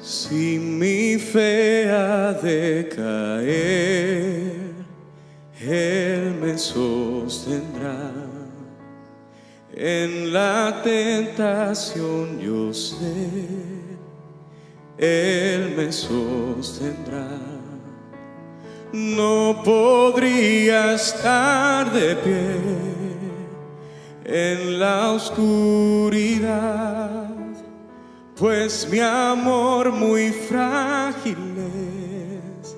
Si mi fe ha de caer, Él me sostendrá. En la tentación yo sé, Él me sostendrá. No podría estar de pie en la oscuridad, pues mi amor muy frágil es,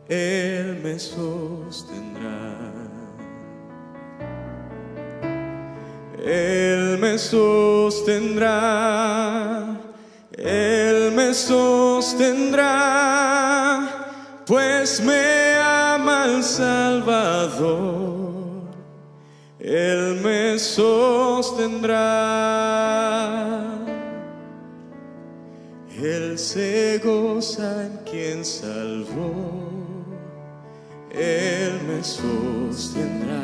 Él me sostendrá. Él me sostendrá, Él me sostendrá, pues me ama el Salvador. Él me sostendrá. Él se goza en quien salvó, Él me sostendrá.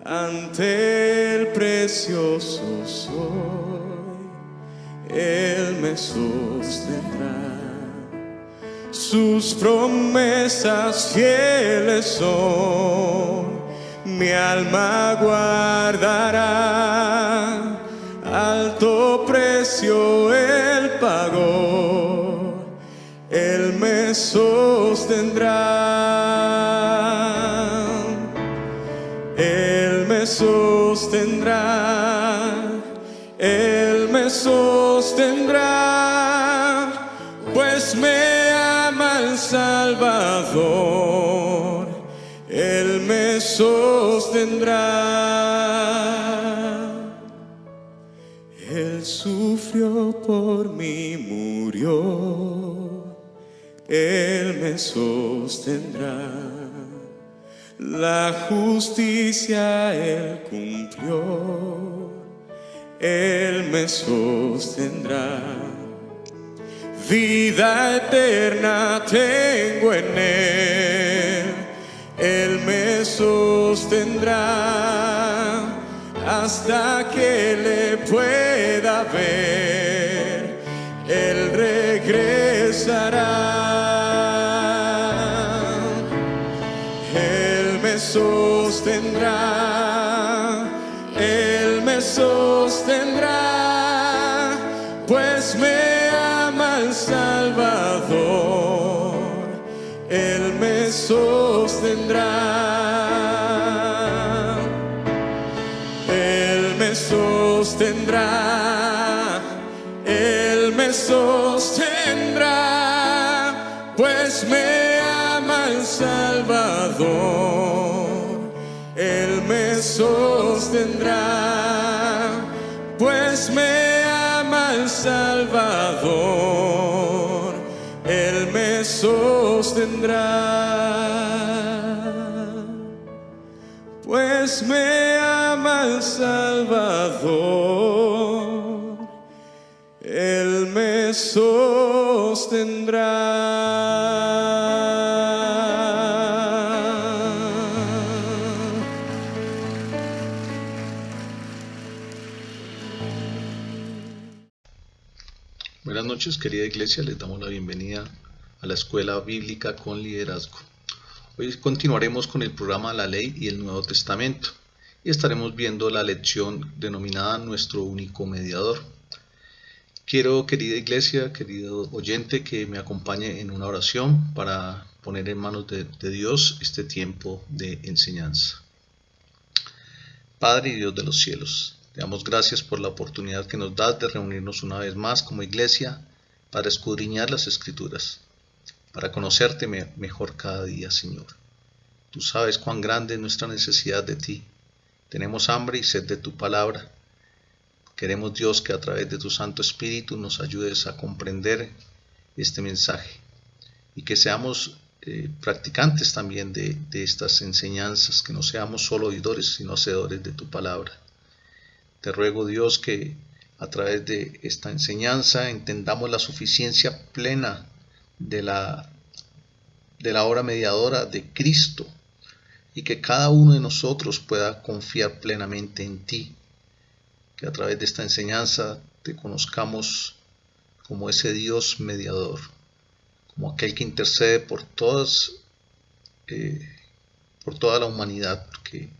Ante el precioso soy, Él me sostendrá. Sus promesas fieles son, mi alma guardará. Alto precio Él pagó, Él me sostendrá. Él me sostendrá, Él me sostendrá, pues me ama el Salvador. Él me sostendrá. Él sufrió por mí, murió, Él me sostendrá. La justicia Él cumplió, Él me sostendrá. Vida eterna tengo en Él me sostendrá. Hasta que le pueda ver, Él regresará. Él me sostendrá, Él me sostendrá, pues me ama el Salvador. Él me sostendrá. Él me sostendrá, Él me sostendrá, pues me ama el Salvador. Él me sostendrá, pues me ama el Salvador. Él me sostendrá, pues me ama el Salvador. Él me sostendrá. Buenas noches, querida iglesia, les damos la bienvenida a la Escuela Bíblica con Liderazgo. Hoy continuaremos con el programa La Ley y el Nuevo Testamento y estaremos viendo la lección denominada Nuestro Único Mediador. Quiero, querida iglesia, querido oyente, que me acompañe en una oración para poner en manos de Dios este tiempo de enseñanza. Padre y Dios de los cielos, te damos gracias por la oportunidad que nos das de reunirnos una vez más como iglesia para escudriñar las Escrituras, para conocerte mejor cada día, Señor. Tú sabes cuán grande es nuestra necesidad de ti. Tenemos hambre y sed de tu palabra. Queremos, Dios, que a través de tu Santo Espíritu nos ayudes a comprender este mensaje y que seamos practicantes también de estas enseñanzas, que no seamos solo oidores, sino hacedores de tu palabra. Te ruego, Dios, que a través de esta enseñanza entendamos la suficiencia plena de la obra mediadora de Cristo, y que cada uno de nosotros pueda confiar plenamente en ti, que a través de esta enseñanza te conozcamos como ese Dios mediador, como aquel que intercede por toda la humanidad, porque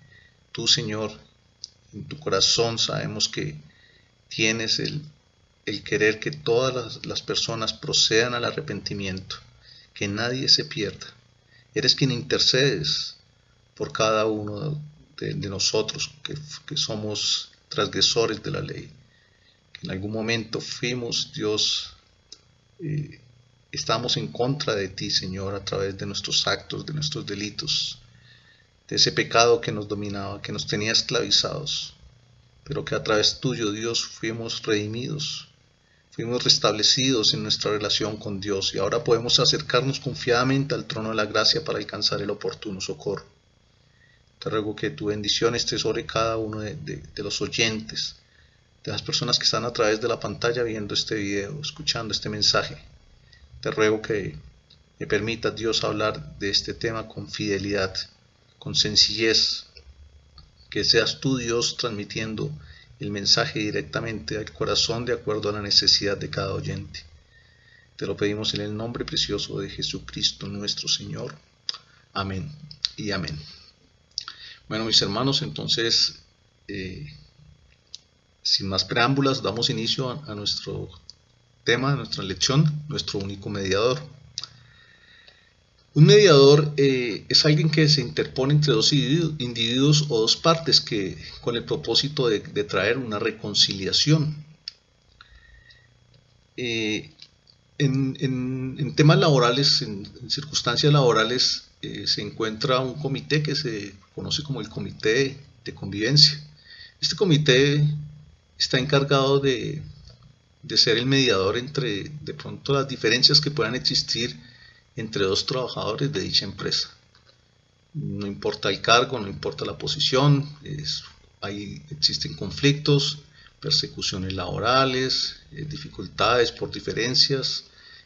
tú, Señor, en tu corazón sabemos que tienes el querer que todas las personas procedan al arrepentimiento, que nadie se pierda. Eres quien intercedes por cada uno de nosotros que somos transgresores de la ley, que en algún momento fuimos, Dios, estamos en contra de ti, Señor, a través de nuestros actos, de nuestros delitos, de ese pecado que nos dominaba, que nos tenía esclavizados, pero que a través tuyo, Dios, fuimos redimidos, fuimos restablecidos en nuestra relación con Dios, y ahora podemos acercarnos confiadamente al trono de la gracia para alcanzar el oportuno socorro. Te ruego que tu bendición esté sobre cada uno de los oyentes, de las personas que están a través de la pantalla viendo este video, escuchando este mensaje. Te ruego que me permitas, Dios, hablar de este tema con fidelidad, con sencillez, que seas tú, Dios, transmitiendo el mensaje directamente al corazón de acuerdo a la necesidad de cada oyente. Te lo pedimos en el nombre precioso de Jesucristo nuestro Señor. Amén y amén. Bueno, mis hermanos, entonces, sin más preámbulos, damos inicio a nuestro tema, a nuestra lección, nuestro único mediador. Un mediador es alguien que se interpone entre dos individuos o dos partes con el propósito de traer una reconciliación. En temas laborales, en circunstancias laborales, se encuentra un comité que se conoce como el Comité de Convivencia. Este comité está encargado de ser el mediador entre, de pronto, las diferencias que puedan existir entre dos trabajadores de dicha empresa. No importa el cargo, no importa la posición, existen conflictos, persecuciones laborales, dificultades por diferencias.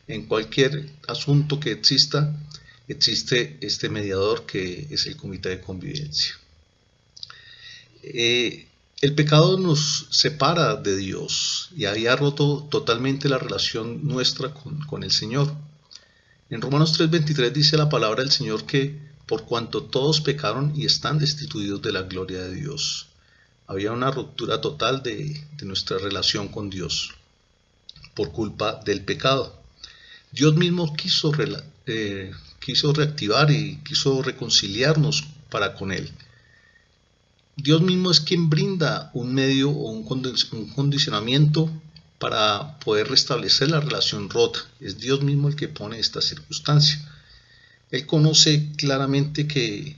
En cualquier asunto que existe este mediador, que es el Comité de Convivencia. El pecado nos separa de Dios y había roto totalmente la relación nuestra con el Señor. En Romanos 3:23 dice la palabra del Señor que por cuanto todos pecaron y están destituidos de la gloria de Dios. Había una ruptura total de nuestra relación con Dios por culpa del pecado. Dios mismo quiso reactivar y quiso reconciliarnos para con Él. Dios mismo es quien brinda un medio o un condicionamiento para poder restablecer la relación rota. Es Dios mismo el que pone esta circunstancia. Él conoce claramente que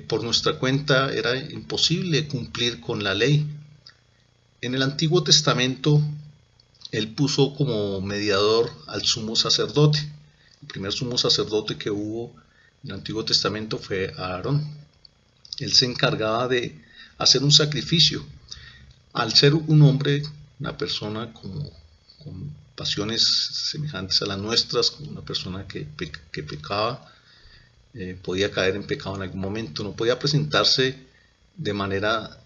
por nuestra cuenta era imposible cumplir con la ley. En el Antiguo Testamento, Él puso como mediador al sumo sacerdote. El primer sumo sacerdote que hubo en el Antiguo Testamento fue Aarón. Él se encargaba de hacer un sacrificio. Al ser un hombre, una persona con pasiones semejantes a las nuestras, como una persona que pecaba, podía caer en pecado en algún momento, no podía presentarse de manera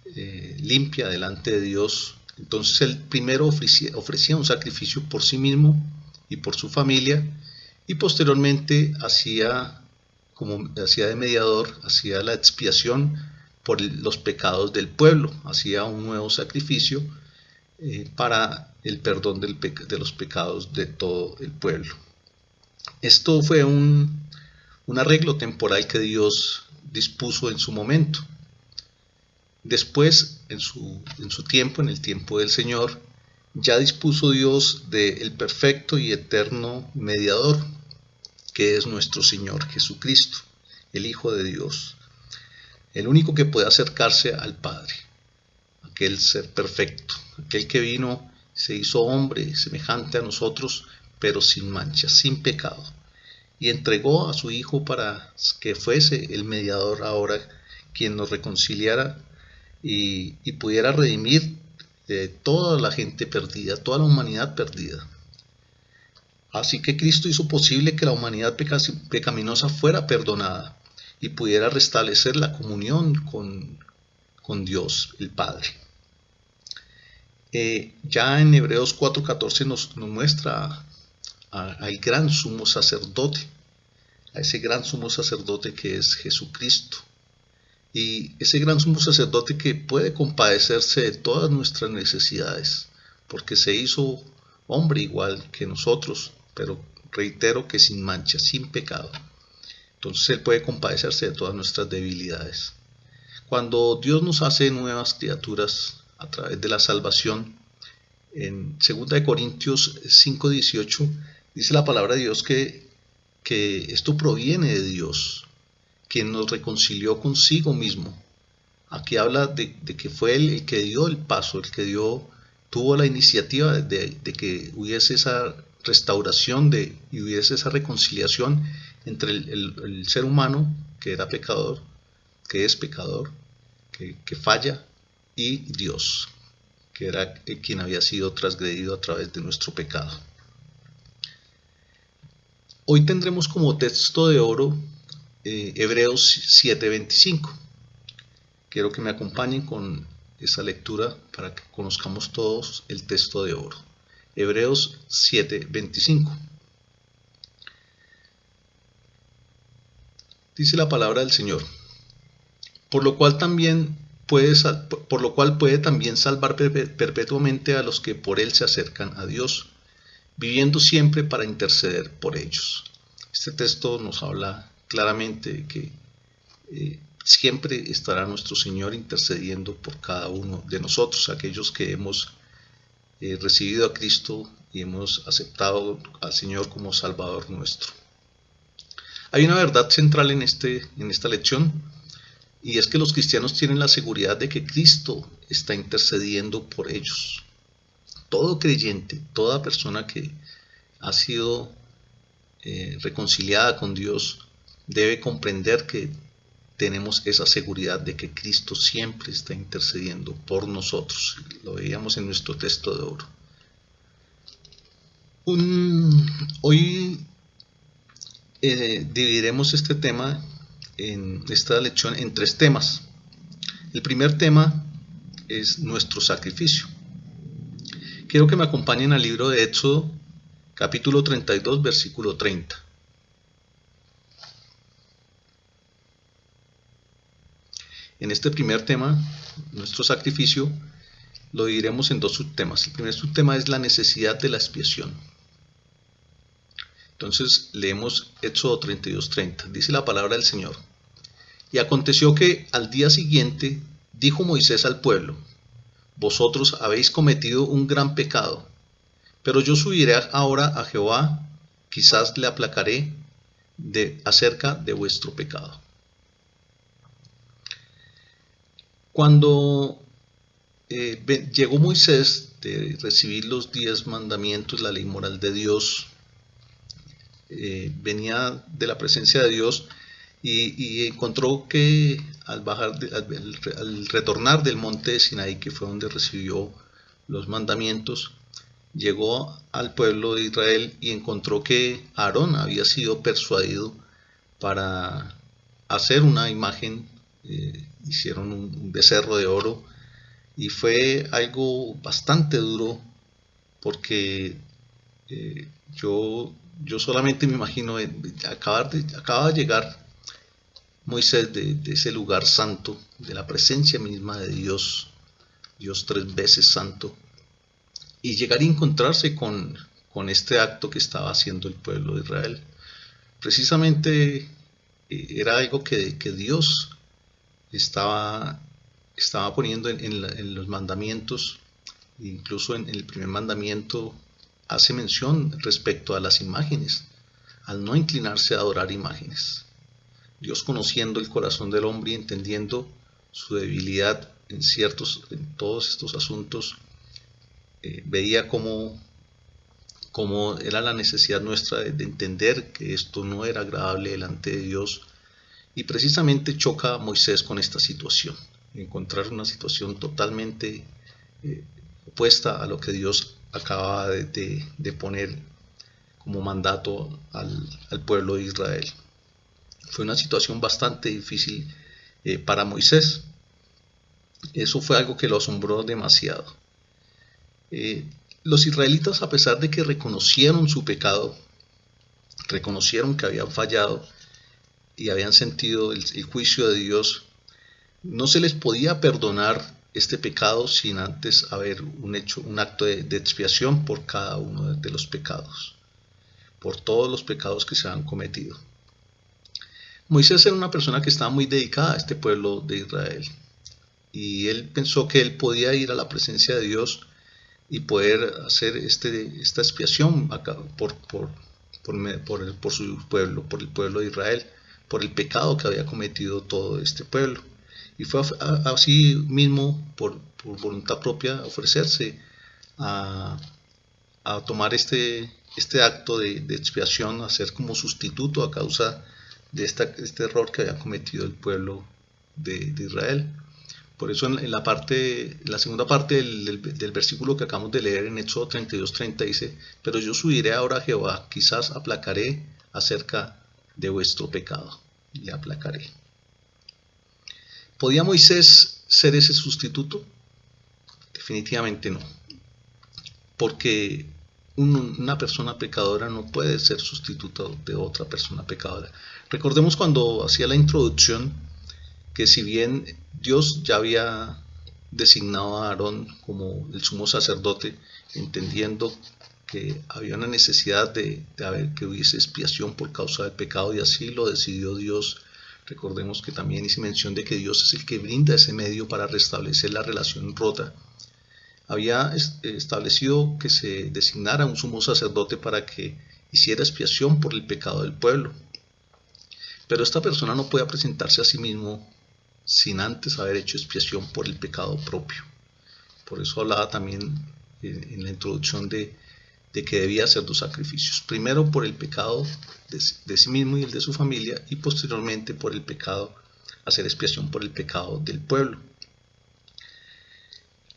limpia delante de Dios. Entonces él primero ofrecía un sacrificio por sí mismo y por su familia, y posteriormente hacía de mediador, hacía la expiación por los pecados del pueblo, hacía un nuevo sacrificio para el perdón de los pecados de todo el pueblo. Esto fue un arreglo temporal que Dios dispuso en su momento. Después, en su tiempo, en el tiempo del Señor, ya dispuso Dios del perfecto y eterno mediador, que es nuestro Señor Jesucristo, el Hijo de Dios, el único que puede acercarse al Padre, aquel ser perfecto, aquel que vino, se hizo hombre semejante a nosotros pero sin mancha, sin pecado, y entregó a su Hijo para que fuese el mediador ahora, quien nos reconciliara y pudiera redimir toda la gente perdida, toda la humanidad perdida. Así que Cristo hizo posible que la humanidad pecaminosa fuera perdonada y pudiera restablecer la comunión con Dios, el Padre. Ya en Hebreos 4:14 nos muestra al gran sumo sacerdote, a ese gran sumo sacerdote que es Jesucristo. Y ese gran sumo sacerdote que puede compadecerse de todas nuestras necesidades, porque se hizo hombre igual que nosotros, pero reitero que sin mancha, sin pecado. Entonces Él puede compadecerse de todas nuestras debilidades. Cuando Dios nos hace nuevas criaturas a través de la salvación, en 2 Corintios 5:18 dice la palabra de Dios que esto proviene de Dios, quien nos reconcilió consigo mismo. Aquí habla de que fue Él el que dio el paso, el que tuvo la iniciativa de que hubiese esa restauración y hubiese esa reconciliación entre el ser humano, que era pecador, que es pecador, que falla, y Dios, que era quien había sido transgredido a través de nuestro pecado. Hoy tendremos como texto de oro Hebreos 7:25. Quiero que me acompañen con esa lectura para que conozcamos todos el texto de oro. Hebreos 7:25. Dice la palabra del Señor: por lo cual puede también salvar perpetuamente a los que por él se acercan a Dios, viviendo siempre para interceder por ellos. Este texto nos habla claramente de que siempre estará nuestro Señor intercediendo por cada uno de nosotros, aquellos que hemos recibido a Cristo y hemos aceptado al Señor como Salvador nuestro. Hay una verdad central en esta lección, y es que los cristianos tienen la seguridad de que Cristo está intercediendo por ellos. Todo creyente, toda persona que ha sido reconciliada con Dios, debe comprender que tenemos esa seguridad de que Cristo siempre está intercediendo por nosotros. Lo veíamos en nuestro texto de oro. Hoy dividiremos este tema, en esta lección, en 3 temas. El primer tema es nuestro sacrificio. Quiero que me acompañen al libro de Éxodo, capítulo 32, versículo 30. En este primer tema, nuestro sacrificio, lo dividiremos en 2 subtemas. El primer subtema es la necesidad de la expiación. Entonces leemos Éxodo 32:30. Dice la palabra del Señor: y aconteció que al día siguiente dijo Moisés al pueblo: vosotros habéis cometido un gran pecado, pero yo subiré ahora a Jehová, quizás le aplacaré acerca de vuestro pecado. Cuando llegó Moisés de recibir los 10 mandamientos, la ley moral de Dios, venía de la presencia de Dios y encontró que al retornar del monte de Sinaí, que fue donde recibió los mandamientos, llegó al pueblo de Israel y encontró que Aarón había sido persuadido para hacer una imagen. Hicieron un becerro de oro, y fue algo bastante duro, porque yo solamente me imagino, acaba de llegar Moisés de ese lugar santo, de la presencia misma de Dios 3 veces santo, y llegar a encontrarse con este acto que estaba haciendo el pueblo de Israel. Precisamente era algo que Dios estaba poniendo en los mandamientos. Incluso en el primer mandamiento hace mención respecto a las imágenes, al no inclinarse a adorar imágenes. Dios, conociendo el corazón del hombre y entendiendo su debilidad en todos estos asuntos, veía cómo como era la necesidad nuestra de entender que esto no era agradable delante de Dios. Y precisamente choca Moisés con esta situación, encontrar una situación totalmente opuesta a lo que Dios acaba de poner como mandato al pueblo de Israel. Fue una situación bastante difícil para Moisés. Eso fue algo que lo asombró demasiado. Los israelitas, a pesar de que reconocieron su pecado, reconocieron que habían fallado y habían sentido el juicio de Dios, no se les podía perdonar este pecado sin antes haber un acto de expiación por cada uno de los pecados, por todos los pecados que se han cometido. Moisés era una persona que estaba muy dedicada a este pueblo de Israel, y él pensó que él podía ir a la presencia de Dios y poder hacer esta expiación por su pueblo, por el pueblo de Israel, por el pecado que había cometido todo este pueblo. Y fue así mismo, por voluntad propia, ofrecerse a tomar este acto de expiación, a ser como sustituto a causa de este error que había cometido el pueblo de Israel. Por eso en la segunda parte del versículo que acabamos de leer en Éxodo 32:30 dice: pero yo subiré ahora a Jehová, quizás aplacaré acerca de vuestro pecado, le aplacaré. ¿Podía Moisés ser ese sustituto? Definitivamente no, porque una persona pecadora no puede ser sustituto de otra persona pecadora. Recordemos cuando hacía la introducción que si bien Dios ya había designado a Aarón como el sumo sacerdote, entendiendo que había una necesidad de que hubiese expiación por causa del pecado, y así lo decidió Dios. Recordemos que también hice mención de que Dios es el que brinda ese medio para restablecer la relación rota. Había establecido que se designara un sumo sacerdote para que hiciera expiación por el pecado del pueblo. Pero esta persona no podía presentarse a sí mismo sin antes haber hecho expiación por el pecado propio. Por eso hablaba también en la introducción de que debía hacer dos sacrificios. Primero por el pecado de sí mismo y el de su familia, y posteriormente por el pecado, hacer expiación por el pecado del pueblo.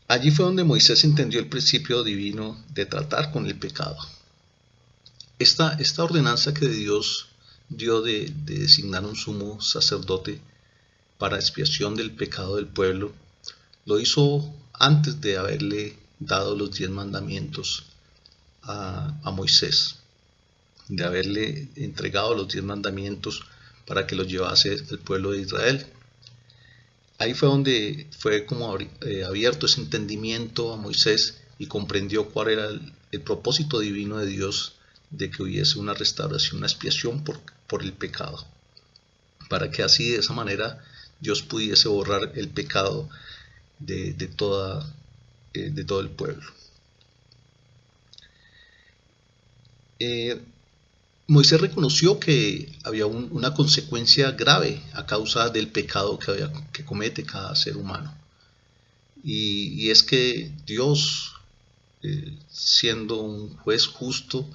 Allí fue donde Moisés entendió el principio divino de tratar con el pecado. Esta ordenanza que Dios dio de designar un sumo sacerdote para expiación del pecado del pueblo, lo hizo antes de haberle dado los 10 mandamientos a Moisés, de haberle entregado los 10 mandamientos para que los llevase el pueblo de Israel. Ahí fue donde fue como abierto ese entendimiento a Moisés, y comprendió cuál era el propósito divino de Dios de que hubiese una restauración, una expiación por el pecado, para que así de esa manera Dios pudiese borrar el pecado de todo el pueblo. Moisés reconoció que había una consecuencia grave a causa del pecado que comete cada ser humano. Y es que Dios, siendo un juez justo,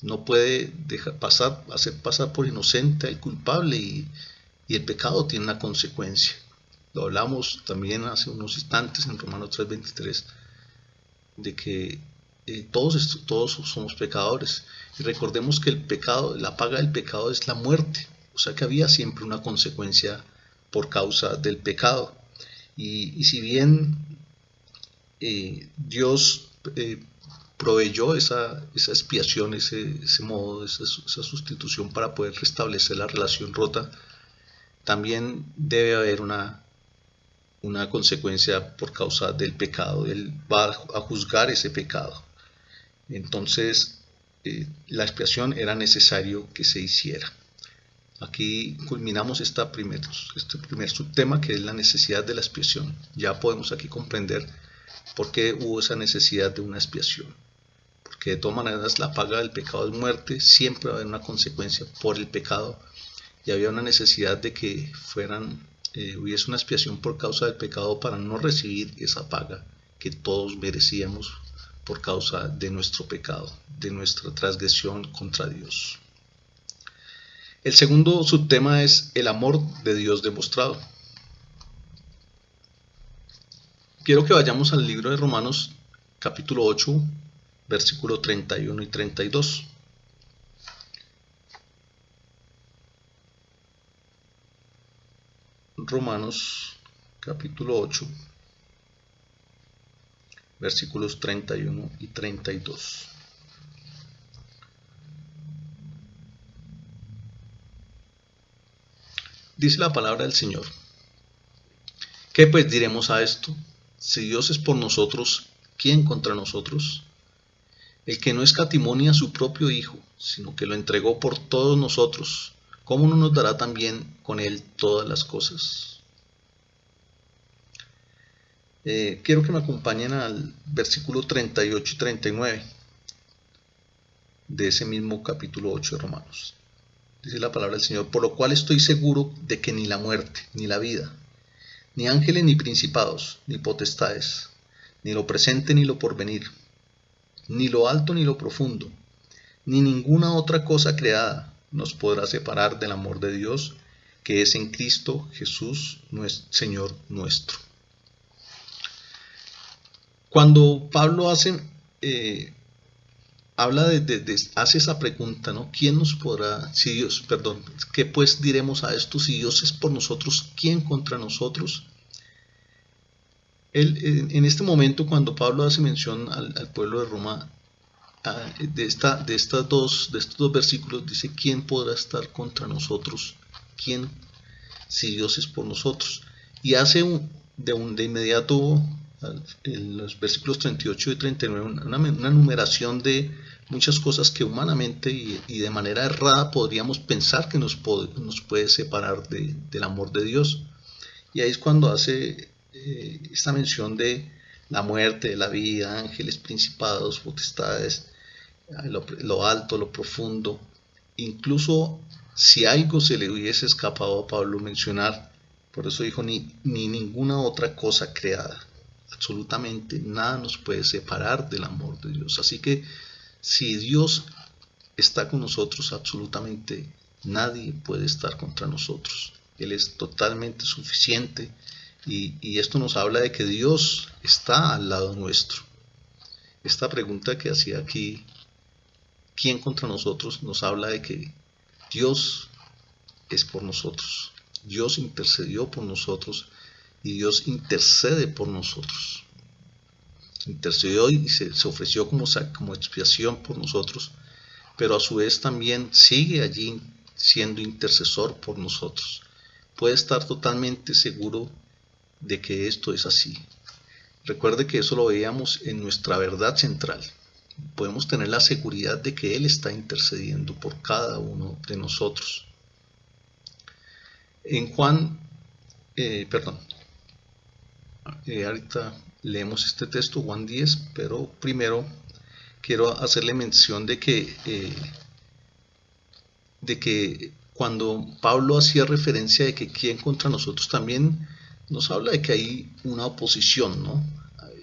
no puede hacer pasar por inocente al culpable, y el pecado tiene una consecuencia. Lo hablamos también hace unos instantes en Romanos 3:23, de que todos somos pecadores, y recordemos que el pecado, la paga del pecado es la muerte, o sea que había siempre una consecuencia por causa del pecado. Y si bien Dios proveyó esa expiación, ese modo, esa sustitución para poder restablecer la relación rota, también debe haber una consecuencia por causa del pecado. Él va a juzgar ese pecado. Entonces, la expiación era necesario que se hiciera. Aquí culminamos este primer subtema, que es la necesidad de la expiación. Ya podemos aquí comprender por qué hubo esa necesidad de una expiación. Porque de todas maneras la paga del pecado es muerte, siempre va a haber una consecuencia por el pecado, y había una necesidad de que hubiese una expiación por causa del pecado para no recibir esa paga que todos merecíamos por causa de nuestro pecado, de nuestra transgresión contra Dios. El segundo subtema es el amor de Dios demostrado. Quiero que vayamos al libro de Romanos, capítulo 8, versículo 31 y 32. Romanos, capítulo 8, versículos 31 y 32. Dice la palabra del Señor: ¿qué pues diremos a esto? Si Dios es por nosotros, ¿quién contra nosotros? El que no escatimó ni a su propio Hijo, sino que lo entregó por todos nosotros, ¿cómo no nos dará también con él todas las cosas? Quiero que me acompañen al versículo 38 y 39 de ese mismo capítulo 8 de Romanos. Dice la palabra del Señor: por lo cual estoy seguro de que ni la muerte, ni la vida, ni ángeles, ni principados, ni potestades, ni lo presente, ni lo porvenir, ni lo alto, ni lo profundo, ni ninguna otra cosa creada nos podrá separar del amor de Dios, que es en Cristo Jesús, Señor nuestro. Cuando Pablo hace esa pregunta, ¿no? ¿Quién nos podrá, qué pues diremos a esto? Si Dios es por nosotros, ¿quién contra nosotros? En este momento, cuando Pablo hace mención al pueblo de Roma, de estos dos versículos, dice: ¿quién podrá estar contra nosotros? ¿Quién, si Dios es por nosotros? Y hace de inmediato, en los versículos 38 y 39, una numeración de muchas cosas que humanamente y de manera errada podríamos pensar que nos puede separar del amor de Dios. Y ahí es cuando hace esta mención de la muerte, de la vida, ángeles, principados, potestades, lo alto, lo profundo. Incluso si algo se le hubiese escapado a Pablo mencionar, por eso dijo: ni ninguna otra cosa creada. Absolutamente nada nos puede separar del amor de Dios. Así que si Dios está con nosotros, absolutamente nadie puede estar contra nosotros. Él es totalmente suficiente, y esto nos habla de que Dios está al lado nuestro. Esta pregunta que hacía aquí, ¿quién contra nosotros?, nos habla de que Dios es por nosotros. Dios intercedió por nosotros y Dios intercede por nosotros. Intercedió y se ofreció como expiación por nosotros, pero a su vez también sigue allí siendo intercesor por nosotros. Puede estar totalmente seguro de que esto es así. Recuerde que eso lo veíamos en nuestra verdad central. Podemos tener la seguridad de que Él está intercediendo por cada uno de nosotros. En Juan, ahorita leemos este texto, Juan 10, pero primero quiero hacerle mención de que cuando Pablo hacía referencia de que quién contra nosotros, también nos habla de que hay una oposición, ¿no?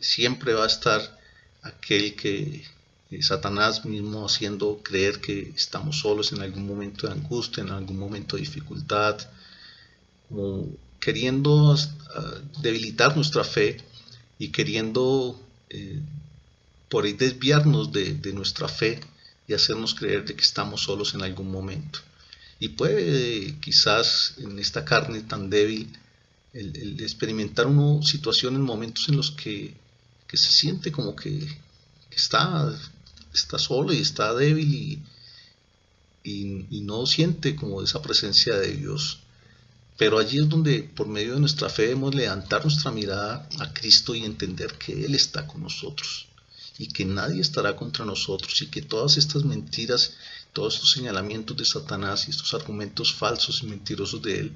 Siempre va a estar aquel que Satanás mismo haciendo creer que estamos solos en algún momento de angustia, en algún momento de dificultad, como queriendo debilitar nuestra fe y queriendo por ahí desviarnos de nuestra fe y hacernos creer de que estamos solos en algún momento. Y puede quizás en esta carne tan débil el experimentar uno situaciones, momentos en los que se siente como que está solo y está débil y no siente como esa presencia de Dios. Pero allí es donde por medio de nuestra fe debemos levantar nuestra mirada a Cristo y entender que Él está con nosotros y que nadie estará contra nosotros, y que todas estas mentiras, todos estos señalamientos de Satanás y estos argumentos falsos y mentirosos de Él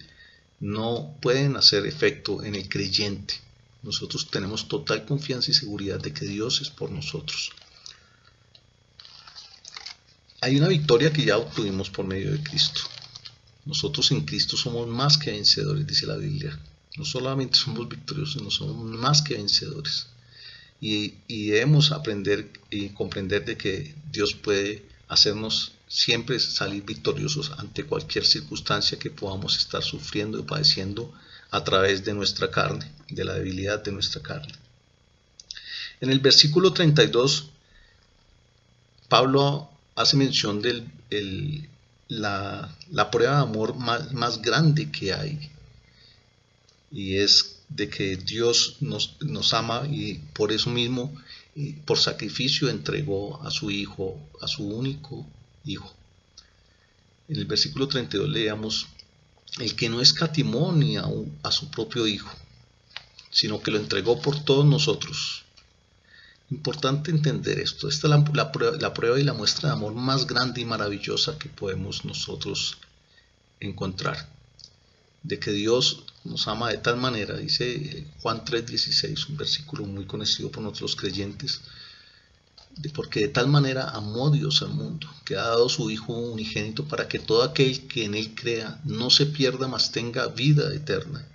no pueden hacer efecto en el creyente. Nosotros tenemos total confianza y seguridad de que Dios es por nosotros. Hay una victoria que ya obtuvimos por medio de Cristo. Nosotros en Cristo somos más que vencedores, dice la Biblia. No solamente somos victoriosos, sino somos más que vencedores. y debemos aprender y comprender de que Dios puede hacernos siempre salir victoriosos ante cualquier circunstancia que podamos estar sufriendo y padeciendo a través de nuestra carne, de la debilidad de nuestra carne. En el versículo 32, Pablo hace mención de la prueba de amor más grande que hay, y es de que Dios nos ama, y por eso mismo, por sacrificio, entregó a su Hijo, a su único Hijo. En el versículo 32 leemos: el que no escatimó ni a su propio Hijo, sino que lo entregó por todos nosotros. Importante entender esto. Esta es la prueba y la muestra de amor más grande y maravillosa que podemos nosotros encontrar. De que Dios nos ama de tal manera, dice Juan 3:16, un versículo muy conocido por nosotros creyentes, porque de tal manera amó Dios al mundo, que ha dado su Hijo unigénito, para que todo aquel que en Él crea no se pierda, mas tenga vida eterna.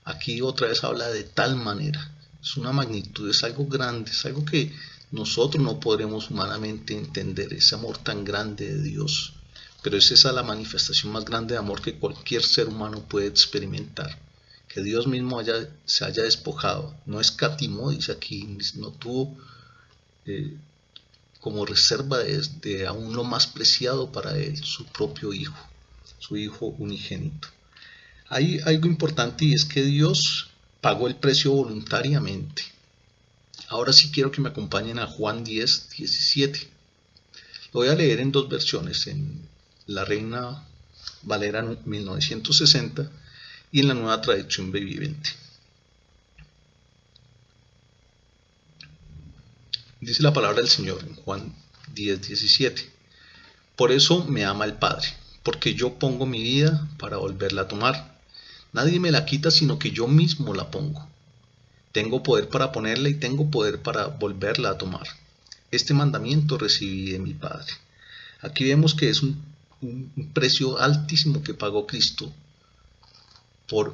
Aquí otra vez habla de tal manera. Es una magnitud, es algo grande, es algo que nosotros no podremos humanamente entender, ese amor tan grande de Dios. Pero es esa la manifestación más grande de amor que cualquier ser humano puede experimentar. Que Dios mismo se haya despojado, no escatimó, dice aquí, no tuvo como reserva de aún lo más preciado para Él, su propio Hijo, su Hijo unigénito. Hay algo importante, y es que Dios pagó el precio voluntariamente. Ahora sí quiero que me acompañen a Juan 10:17. Lo voy a leer en dos versiones, en la Reina Valera 1960 y en la Nueva Traducción Viviente. Dice la palabra del Señor en Juan 10:17. Por eso me ama el Padre, porque yo pongo mi vida para volverla a tomar. Nadie me la quita, sino que yo mismo la pongo. Tengo poder para ponerla y tengo poder para volverla a tomar. Este mandamiento recibí de mi Padre. Aquí vemos que es un precio altísimo que pagó Cristo,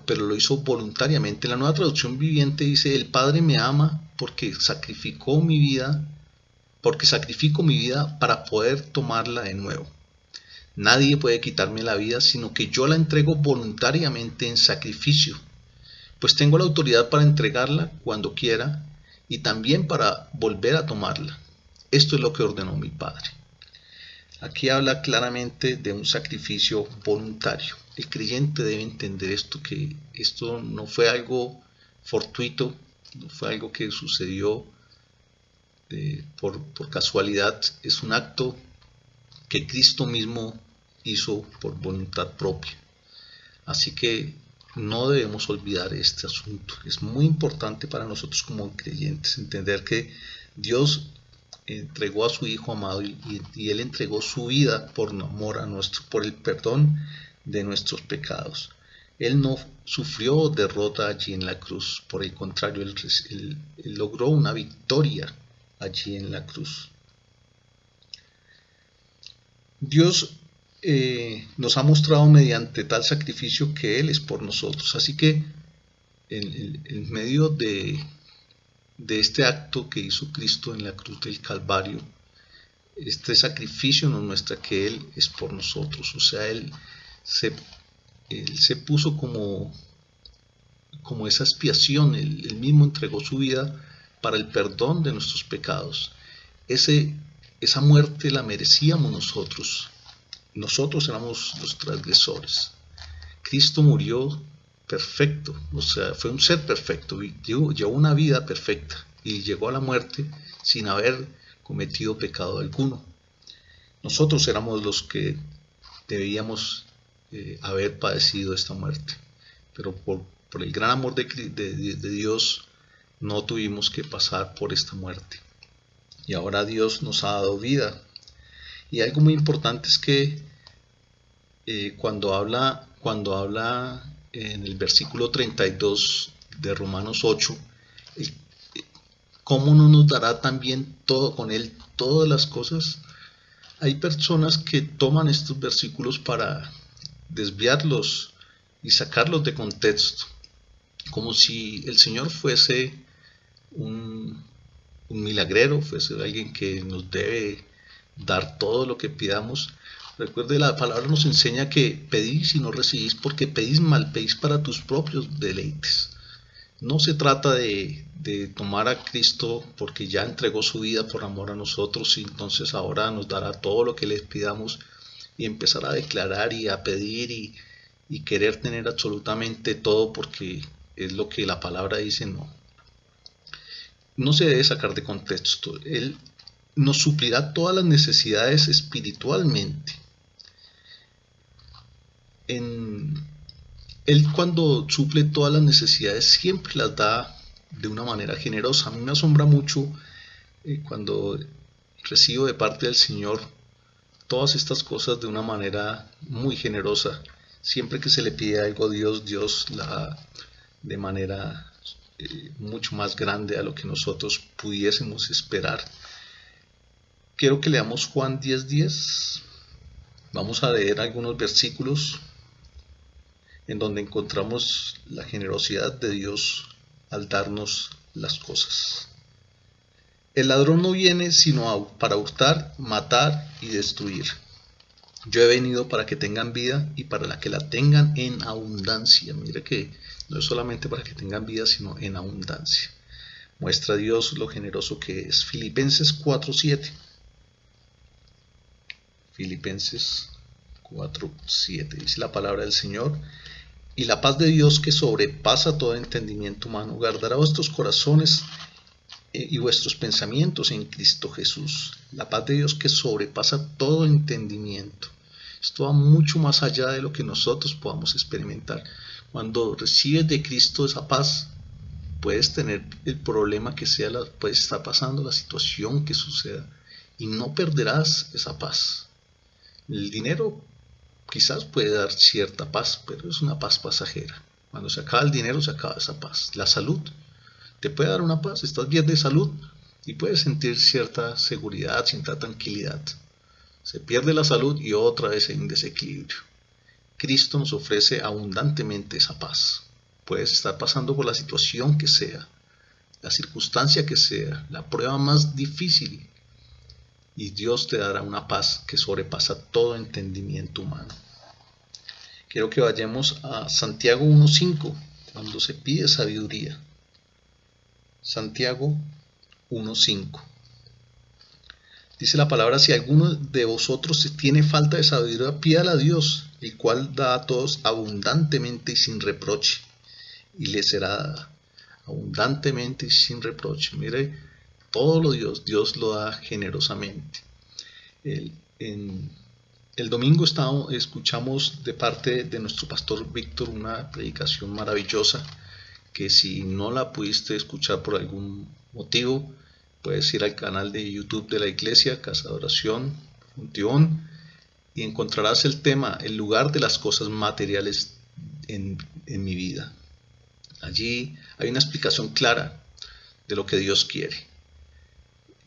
pero lo hizo voluntariamente. La Nueva Traducción Viviente dice: el Padre me ama porque sacrifico mi vida para poder tomarla de nuevo. Nadie puede quitarme la vida, sino que yo la entrego voluntariamente en sacrificio, pues tengo la autoridad para entregarla cuando quiera y también para volver a tomarla. Esto es lo que ordenó mi Padre. Aquí habla claramente de un sacrificio voluntario. El creyente debe entender esto, que esto no fue algo fortuito, no fue algo que sucedió por casualidad. Es un acto que Cristo mismo hizo por voluntad propia. Así que no debemos olvidar este asunto. Es muy importante para nosotros como creyentes entender que Dios entregó a su Hijo amado y Él entregó su vida por amor por el perdón de nuestros pecados. Él no sufrió derrota allí en la cruz, por el contrario, él logró una victoria allí en la cruz. Dios nos ha mostrado mediante tal sacrificio que Él es por nosotros. Así que en medio de este acto que hizo Cristo en la cruz del Calvario, este sacrificio nos muestra que Él es por nosotros. O sea, Él se puso como esa expiación. Él mismo entregó su vida para el perdón de nuestros pecados. Esa muerte la merecíamos nosotros. Nosotros éramos los transgresores. Cristo murió perfecto, o sea, fue un ser perfecto, llevó una vida perfecta y llegó a la muerte sin haber cometido pecado alguno. Nosotros éramos los que debíamos haber padecido esta muerte, pero por el gran amor de Dios no tuvimos que pasar por esta muerte. Y ahora Dios nos ha dado vida. Y algo muy importante es que cuando habla en el versículo 32 de Romanos 8, ¿cómo no nos dará también con Él todas las cosas? Hay personas que toman estos versículos para desviarlos y sacarlos de contexto, como si el Señor fuese un milagrero, fuese alguien que nos debe dar todo lo que pidamos. Recuerde, la palabra nos enseña que pedís y no recibís porque pedís mal, pedís para tus propios deleites. No se trata de tomar a Cristo porque ya entregó su vida por amor a nosotros y entonces ahora nos dará todo lo que les pidamos y empezar a declarar y a pedir y querer tener absolutamente todo porque es lo que la palabra dice. No se debe sacar de contexto. Él nos suplirá todas las necesidades espiritualmente. Él, cuando suple todas las necesidades, siempre las da de una manera generosa. A mí me asombra mucho cuando recibo de parte del Señor todas estas cosas de una manera muy generosa. Siempre que se le pide algo a Dios, Dios la da de manera mucho más grande a lo que nosotros pudiésemos esperar. Quiero que leamos Juan 10:10. Vamos a leer algunos versículos en donde encontramos la generosidad de Dios al darnos las cosas. El ladrón no viene sino para hurtar, matar y destruir. Yo he venido para que tengan vida y para que la tengan en abundancia. Mire que no es solamente para que tengan vida, sino en abundancia. Muestra a Dios lo generoso que es. Filipenses 4:7. Filipenses 4:7 dice la palabra del Señor: y la paz de Dios, que sobrepasa todo entendimiento humano, guardará vuestros corazones y vuestros pensamientos en Cristo Jesús. La paz de Dios que sobrepasa todo entendimiento. Esto va mucho más allá de lo que nosotros podamos experimentar. Cuando recibes de Cristo esa paz, puedes tener el problema que sea, puedes estar pasando la situación que suceda y no perderás esa paz. El dinero quizás puede dar cierta paz, pero es una paz pasajera. Cuando se acaba el dinero, se acaba esa paz. La salud te puede dar una paz, estás bien de salud y puedes sentir cierta seguridad, cierta tranquilidad. Se pierde la salud y otra vez hay un desequilibrio. Cristo nos ofrece abundantemente esa paz. Puedes estar pasando por la situación que sea, la circunstancia que sea, la prueba más difícil, y Dios te dará una paz que sobrepasa todo entendimiento humano. Quiero que vayamos a Santiago 1:5, cuando se pide sabiduría. Santiago 1:5. Dice la palabra: si alguno de vosotros tiene falta de sabiduría, pídala a Dios, el cual da a todos abundantemente y sin reproche, y le será dada. Abundantemente y sin reproche. Mire, todo lo Dios lo da generosamente. El domingo escuchamos de parte de nuestro pastor Víctor una predicación maravillosa que, si no la pudiste escuchar por algún motivo, puedes ir al canal de YouTube de la iglesia, Casa de Oración Funtión, y encontrarás el tema, el lugar de las cosas materiales en mi vida. Allí hay una explicación clara de lo que Dios quiere,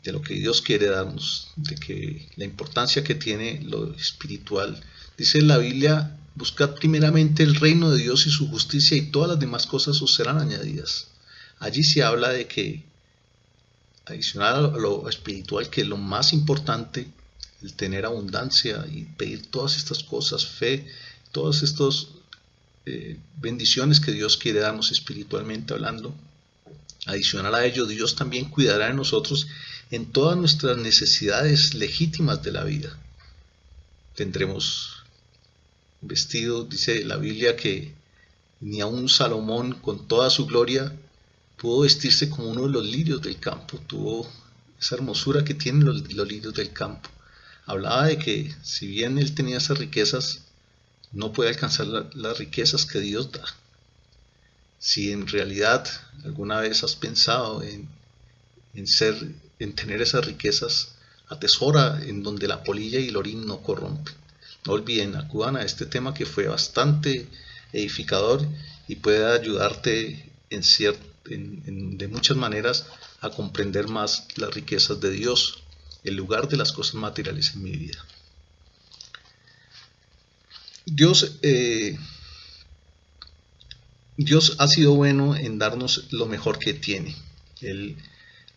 de lo que Dios quiere darnos, de que la importancia que tiene lo espiritual. Dice la Biblia: buscad primeramente el reino de Dios y su justicia, y todas las demás cosas os serán añadidas. Allí se habla de que, adicional a lo espiritual, que es lo más importante, el tener abundancia y pedir todas estas cosas, fe, todas estas bendiciones que Dios quiere darnos espiritualmente hablando. Adicional a ello, Dios también cuidará de nosotros en todas nuestras necesidades legítimas de la vida. Tendremos vestido, dice la Biblia, que ni aun Salomón con toda su gloria pudo vestirse como uno de los lirios del campo. Tuvo esa hermosura que tienen los lirios del campo. Hablaba de que, si bien él tenía esas riquezas, no puede alcanzar las riquezas que Dios da. Si en realidad alguna vez has pensado en tener esas riquezas, atesora en donde la polilla y el orín no corrompen. No olviden, acudan a este tema que fue bastante edificador y puede ayudarte de muchas maneras a comprender más las riquezas de Dios, el lugar de las cosas materiales en mi vida. Dios ha sido bueno en darnos lo mejor que tiene. Él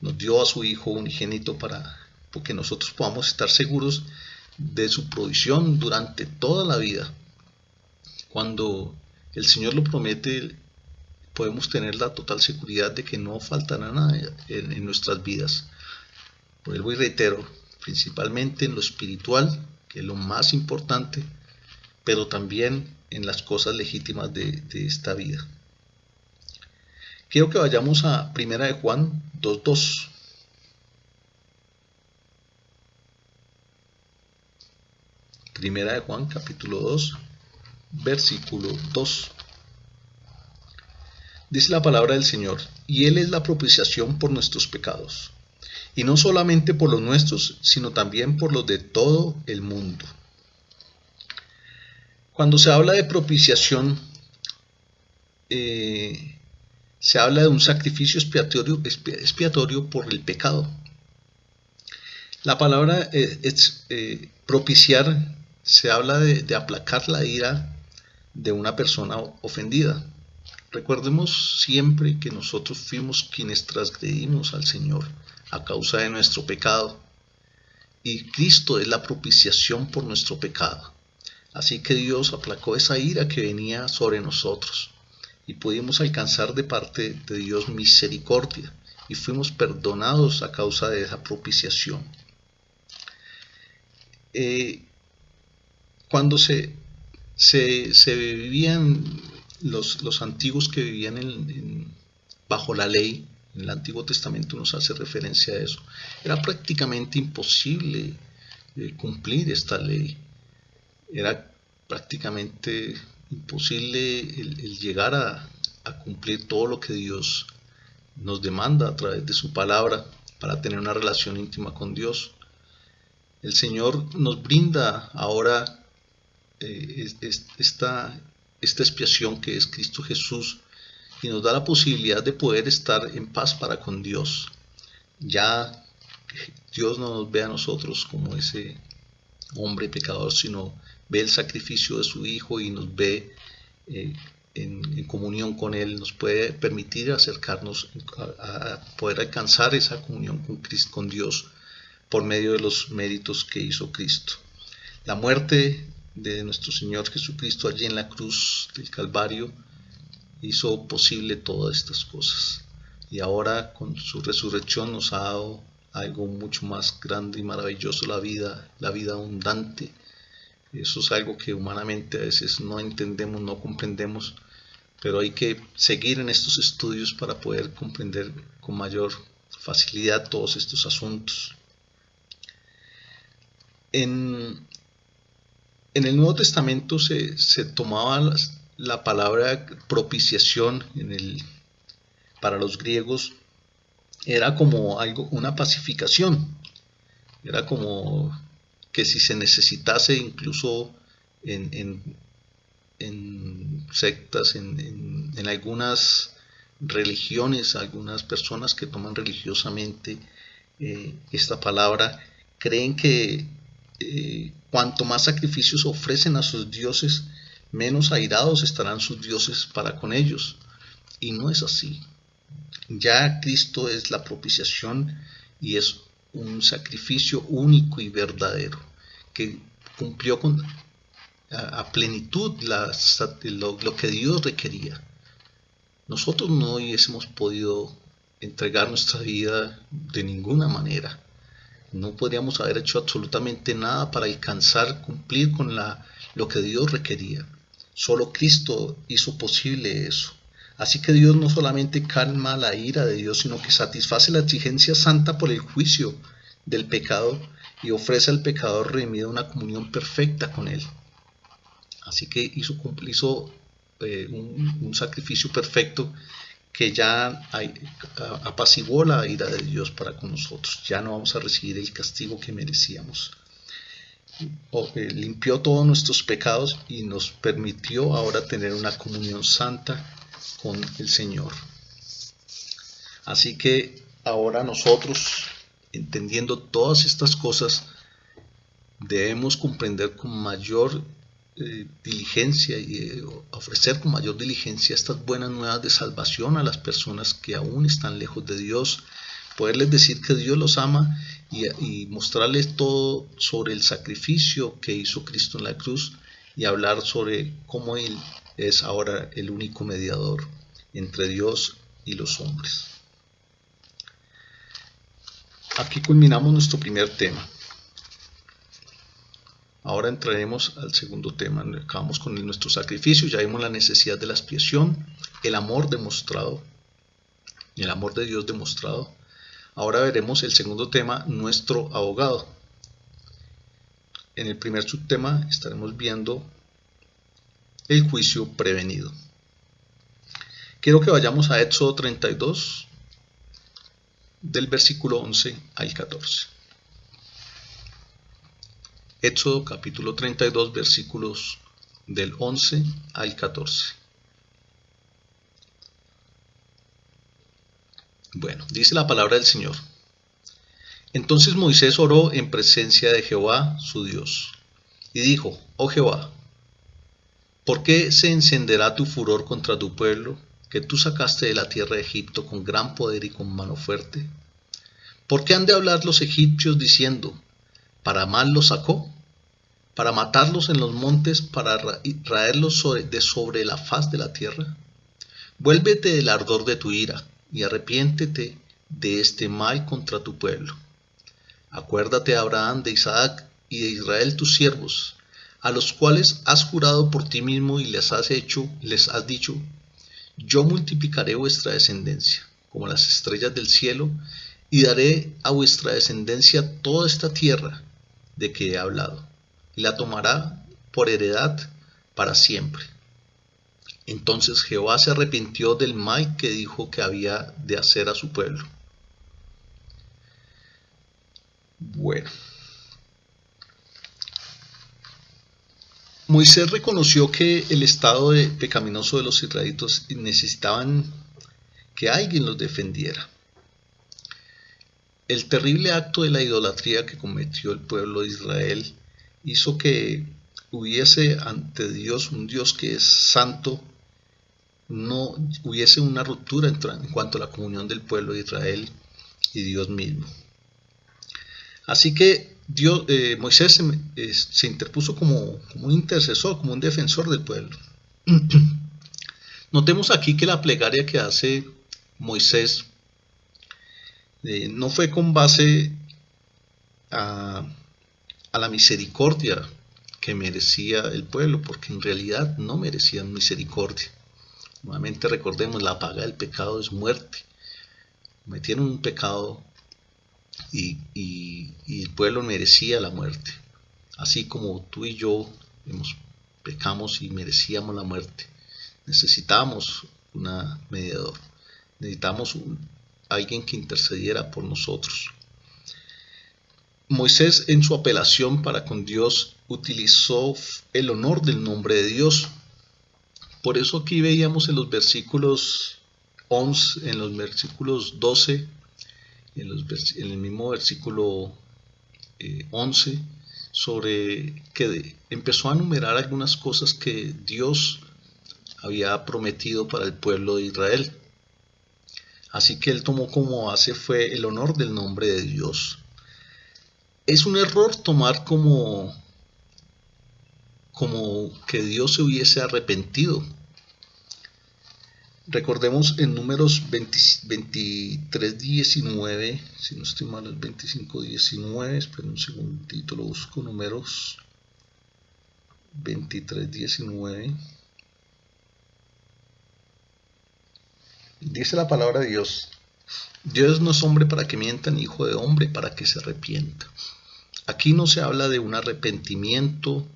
nos dio a su Hijo unigénito para que nosotros podamos estar seguros de su provisión durante toda la vida. Cuando el Señor lo promete, podemos tener la total seguridad de que no faltará nada en nuestras vidas. Vuelvo y reitero, principalmente en lo espiritual, que es lo más importante, pero también en las cosas legítimas de esta vida. Quiero que vayamos a 1 de Juan 2:2. Primera de Juan capítulo 2, versículo 2. Dice la palabra del Señor: y Él es la propiciación por nuestros pecados, y no solamente por los nuestros, sino también por los de todo el mundo. Cuando se habla de propiciación, se habla de un sacrificio expiatorio por el pecado. La palabra propiciar se habla de aplacar la ira de una persona ofendida. Recordemos siempre que nosotros fuimos quienes transgredimos al Señor a causa de nuestro pecado, y Cristo es la propiciación por nuestro pecado. Así que Dios aplacó esa ira que venía sobre nosotros y pudimos alcanzar de parte de Dios misericordia y fuimos perdonados a causa de esa propiciación. Cuando se vivían los antiguos que vivían bajo la ley, en el Antiguo Testamento nos hace referencia a eso, era prácticamente imposible cumplir esta ley. Era prácticamente imposible el llegar a cumplir todo lo que Dios nos demanda a través de su palabra para tener una relación íntima con Dios. El Señor nos brinda ahora esta expiación que es Cristo Jesús, y nos da la posibilidad de poder estar en paz para con Dios. Ya Dios no nos ve a nosotros como ese hombre pecador, sino ve el sacrificio de su Hijo y nos ve en comunión con Él. Nos puede permitir acercarnos a poder alcanzar esa comunión con Dios por medio de los méritos que hizo Cristo. La muerte de nuestro Señor Jesucristo allí en la cruz del Calvario hizo posible todas estas cosas, y ahora con su resurrección nos ha dado algo mucho más grande y maravilloso, la vida abundante. Eso es algo que humanamente a veces no entendemos, no comprendemos, pero hay que seguir en estos estudios para poder comprender con mayor facilidad todos estos asuntos. En el Nuevo Testamento se tomaba la palabra propiciación para los griegos, era como una pacificación. Era como que si se necesitase, incluso en sectas, en algunas religiones, algunas personas que toman religiosamente esta palabra, creen que cuanto más sacrificios ofrecen a sus dioses, menos airados estarán sus dioses para con ellos. Y no es así. Ya Cristo es la propiciación y es un sacrificio único y verdadero que cumplió a plenitud lo que Dios requería. Nosotros no hubiésemos podido entregar nuestra vida de ninguna manera. No podríamos haber hecho absolutamente nada para cumplir con lo que Dios requería. Solo Cristo hizo posible eso. Así que Dios no solamente calma la ira de Dios, sino que satisface la exigencia santa por el juicio del pecado y ofrece al pecador redimido una comunión perfecta con Él. Así que hizo un sacrificio perfecto que ya apaciguó la ira de Dios para con nosotros. Ya no vamos a recibir el castigo que merecíamos. Limpió todos nuestros pecados y nos permitió ahora tener una comunión santa con el Señor. Así que ahora nosotros, entendiendo todas estas cosas, debemos comprender con mayor diligencia y ofrecer con mayor diligencia estas buenas nuevas de salvación a las personas que aún están lejos de Dios, poderles decir que Dios los ama y mostrarles todo sobre el sacrificio que hizo Cristo en la cruz y hablar sobre cómo Él es ahora el único mediador entre Dios y los hombres. Aquí culminamos nuestro primer tema. Ahora entraremos al segundo tema. Acabamos con nuestro sacrificio, ya vimos la necesidad de la expiación, el amor demostrado, el amor de Dios demostrado. Ahora veremos el segundo tema, nuestro abogado. En el primer subtema estaremos viendo el juicio prevenido. Quiero que vayamos a Éxodo 32, del versículo 11 al 14. Éxodo capítulo 32, versículos del 11 al 14. Bueno, dice la palabra del Señor. Entonces Moisés oró en presencia de Jehová, su Dios, y dijo: Oh Jehová, ¿por qué se encenderá tu furor contra tu pueblo, que tú sacaste de la tierra de Egipto con gran poder y con mano fuerte? ¿Por qué han de hablar los egipcios diciendo: ¿para mal los sacó? ¿Para matarlos en los montes, para raerlos sobre la faz de la tierra? Vuélvete del ardor de tu ira, y arrepiéntete de este mal contra tu pueblo. Acuérdate de Abraham, de Isaac y de Israel tus siervos, a los cuales has jurado por ti mismo y les has dicho: yo multiplicaré vuestra descendencia, como las estrellas del cielo, y daré a vuestra descendencia toda esta tierra de que he hablado, y la tomará por heredad para siempre. Entonces Jehová se arrepintió del mal que dijo que había de hacer a su pueblo. Bueno, Moisés reconoció que el estado pecaminoso de los israelitas necesitaban que alguien los defendiera. El terrible acto de la idolatría que cometió el pueblo de Israel hizo que hubiese ante Dios, un Dios que es santo, no hubiese una ruptura en cuanto a la comunión del pueblo de Israel y Dios mismo. Así que Moisés se interpuso como un intercesor, como un defensor del pueblo. Notemos aquí que la plegaria que hace Moisés no fue con base a la misericordia que merecía el pueblo, porque en realidad no merecían misericordia. Nuevamente recordemos, la paga del pecado es muerte. Cometieron un pecado y el pueblo merecía la muerte. Así como tú y yo pecamos y merecíamos la muerte. Necesitamos un mediador. Necesitamos alguien que intercediera por nosotros. Moisés, en su apelación para con Dios, utilizó el honor del nombre de Dios. Por eso aquí veíamos en los versículos 11, en los versículos 12, en el mismo versículo 11, sobre que empezó a enumerar algunas cosas que Dios había prometido para el pueblo de Israel. Así que él tomó como base fue el honor del nombre de Dios. Es un error tomar como que Dios se hubiese arrepentido. Recordemos en Números 23:19, si no estoy mal, es 25:19, esperen un segundito, lo busco, Números 23:19. Dice la palabra de Dios: Dios no es hombre para que mienta, ni hijo de hombre para que se arrepienta. Aquí no se habla de un arrepentimiento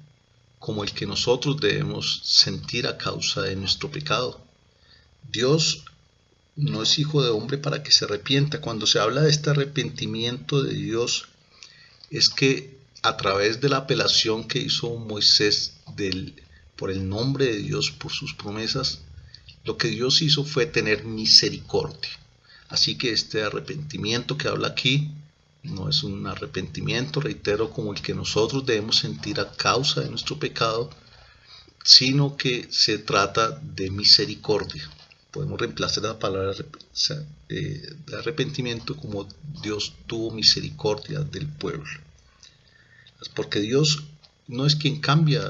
como el que nosotros debemos sentir a causa de nuestro pecado. Dios no es hijo de hombre para que se arrepienta. Cuando se habla de este arrepentimiento de Dios, es que a través de la apelación que hizo Moisés por el nombre de Dios, por sus promesas, lo que Dios hizo fue tener misericordia. Así que este arrepentimiento que habla aquí no es un arrepentimiento, reitero, como el que nosotros debemos sentir a causa de nuestro pecado, sino que se trata de misericordia. Podemos reemplazar la palabra de arrepentimiento como Dios tuvo misericordia del pueblo. Porque Dios no es quien cambia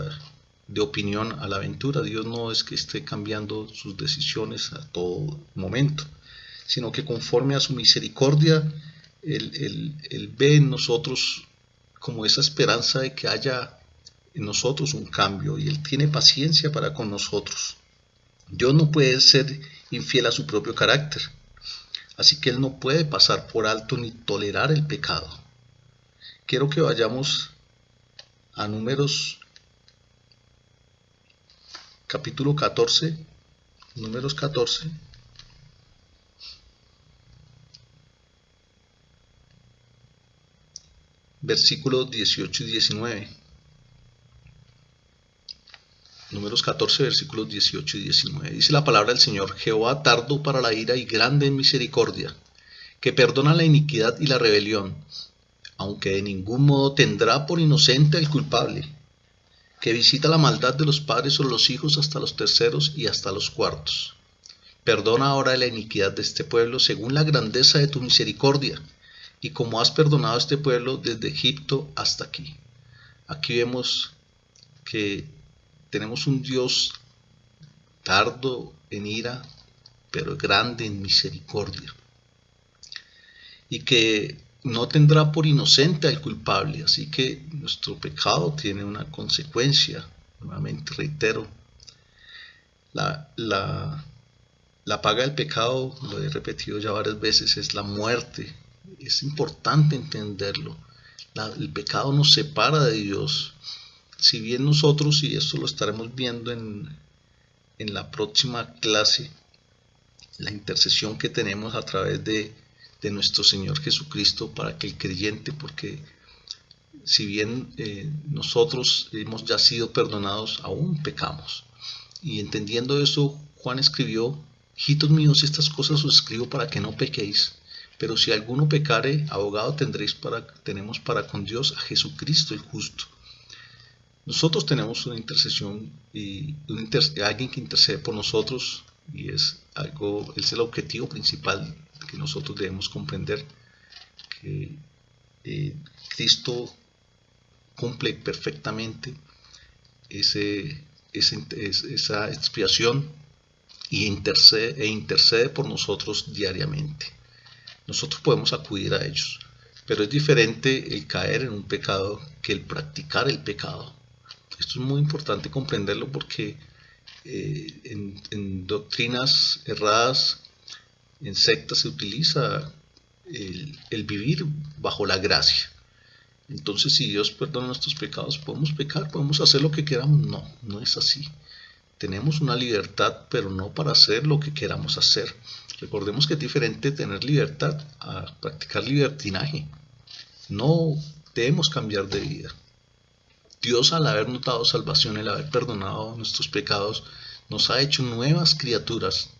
de opinión a la aventura. Dios no es que esté cambiando sus decisiones a todo momento, sino que conforme a su misericordia, Él ve en nosotros como esa esperanza de que haya en nosotros un cambio, y Él tiene paciencia para con nosotros. Dios no puede ser infiel a su propio carácter, así que Él no puede pasar por alto ni tolerar el pecado. Quiero que vayamos a Números capítulo 14, Números 14, versículos 18 y 19. Números 14, versículos 18 y 19. Dice la palabra del Señor: Jehová tardo para la ira y grande en misericordia, que perdona la iniquidad y la rebelión, aunque de ningún modo tendrá por inocente al culpable, que visita la maldad de los padres sobre los hijos hasta los terceros y hasta los cuartos. Perdona ahora la iniquidad de este pueblo según la grandeza de tu misericordia, y como has perdonado a este pueblo desde Egipto hasta aquí. Aquí vemos que tenemos un Dios tardo en ira, pero grande en misericordia, y que no tendrá por inocente al culpable. Así que nuestro pecado tiene una consecuencia. Nuevamente reitero, la paga del pecado, lo he repetido ya varias veces, es la muerte. Es importante entenderlo. El pecado nos separa de Dios. Si bien nosotros, y esto lo estaremos viendo en la próxima clase, la intercesión que tenemos a través de nuestro Señor Jesucristo para que el creyente, porque si bien nosotros hemos ya sido perdonados, aún pecamos. Y entendiendo eso, Juan escribió: hijitos míos, estas cosas os escribo para que no pequéis. Pero si alguno pecare, abogado tenemos para con Dios a Jesucristo el justo. Nosotros tenemos una intercesión y alguien que intercede por nosotros, y es el objetivo principal que nosotros debemos comprender, que Cristo cumple perfectamente esa expiación e intercede por nosotros diariamente. Nosotros podemos acudir a ellos, pero es diferente el caer en un pecado que el practicar el pecado. Esto es muy importante comprenderlo, porque en doctrinas erradas, en sectas, se utiliza el vivir bajo la gracia. Entonces, si Dios perdona nuestros pecados, podemos pecar, podemos hacer lo que queramos. No es así. Tenemos una libertad, pero no para hacer lo que queramos hacer. Recordemos que es diferente tener libertad a practicar libertinaje. No debemos cambiar de vida. Dios, al habernos dado salvación, al haber perdonado nuestros pecados, nos ha hecho nuevas criaturas.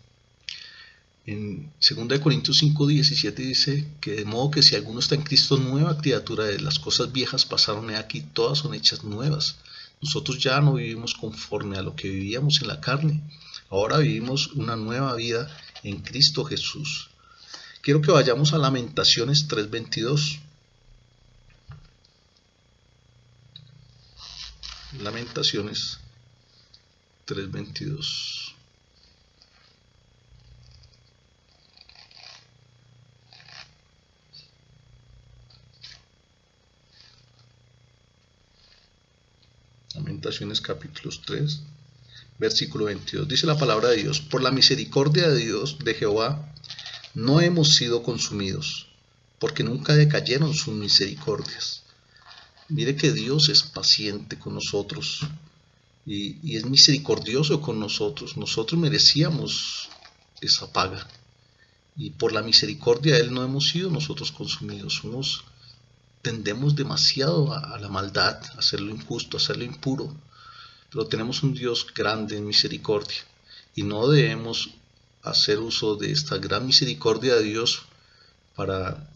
En 2 Corintios 5:17 dice que de modo que si alguno está en Cristo, nueva criatura es. Las cosas viejas pasaron, aquí todas son hechas nuevas. Nosotros ya no vivimos conforme a lo que vivíamos en la carne. Ahora vivimos una nueva vida en Cristo Jesús. Quiero que vayamos a Lamentaciones 3:22. Lamentaciones 3:22. Lamentaciones capítulo 3, versículo 22. Dice la palabra de Dios: por la misericordia de Dios, de Jehová, no hemos sido consumidos, porque nunca decayeron sus misericordias. Mire que Dios es paciente con nosotros y es misericordioso con nosotros. Nosotros merecíamos esa paga, y por la misericordia de Él no hemos sido nosotros consumidos. Tendemos demasiado a la maldad, a hacer lo injusto, a hacer lo impuro, pero tenemos un Dios grande en misericordia, y no debemos hacer uso de esta gran misericordia de Dios para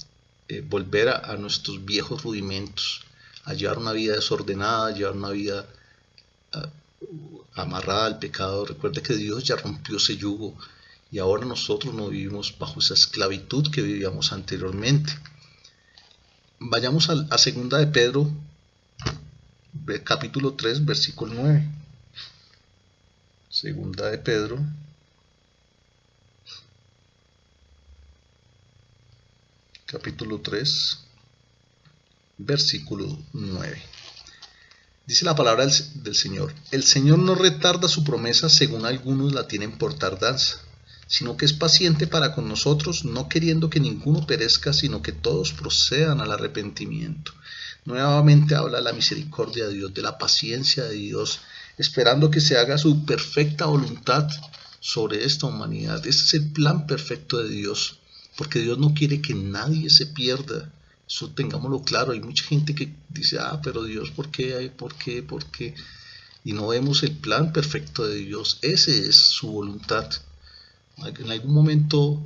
volver a nuestros viejos rudimentos, a llevar una vida desordenada, a llevar una vida amarrada al pecado. Recuerde que Dios ya rompió ese yugo y ahora nosotros no vivimos bajo esa esclavitud que vivíamos anteriormente. Vayamos a segunda de Pedro, capítulo 3, versículo 9. Segunda de Pedro, capítulo 3, versículo 9. Dice la palabra del Señor: el Señor no retarda su promesa según algunos la tienen por tardanza, sino que es paciente para con nosotros, no queriendo que ninguno perezca, sino que todos procedan al arrepentimiento. Nuevamente habla la misericordia de Dios, de la paciencia de Dios, esperando que se haga su perfecta voluntad sobre esta humanidad. Ese es el plan perfecto de Dios, porque Dios no quiere que nadie se pierda. Eso tengámoslo claro. Hay mucha gente que dice, pero Dios, ¿por qué? ¿Por qué? ¿Por qué? Y no vemos el plan perfecto de Dios. Ese es su voluntad. En algún momento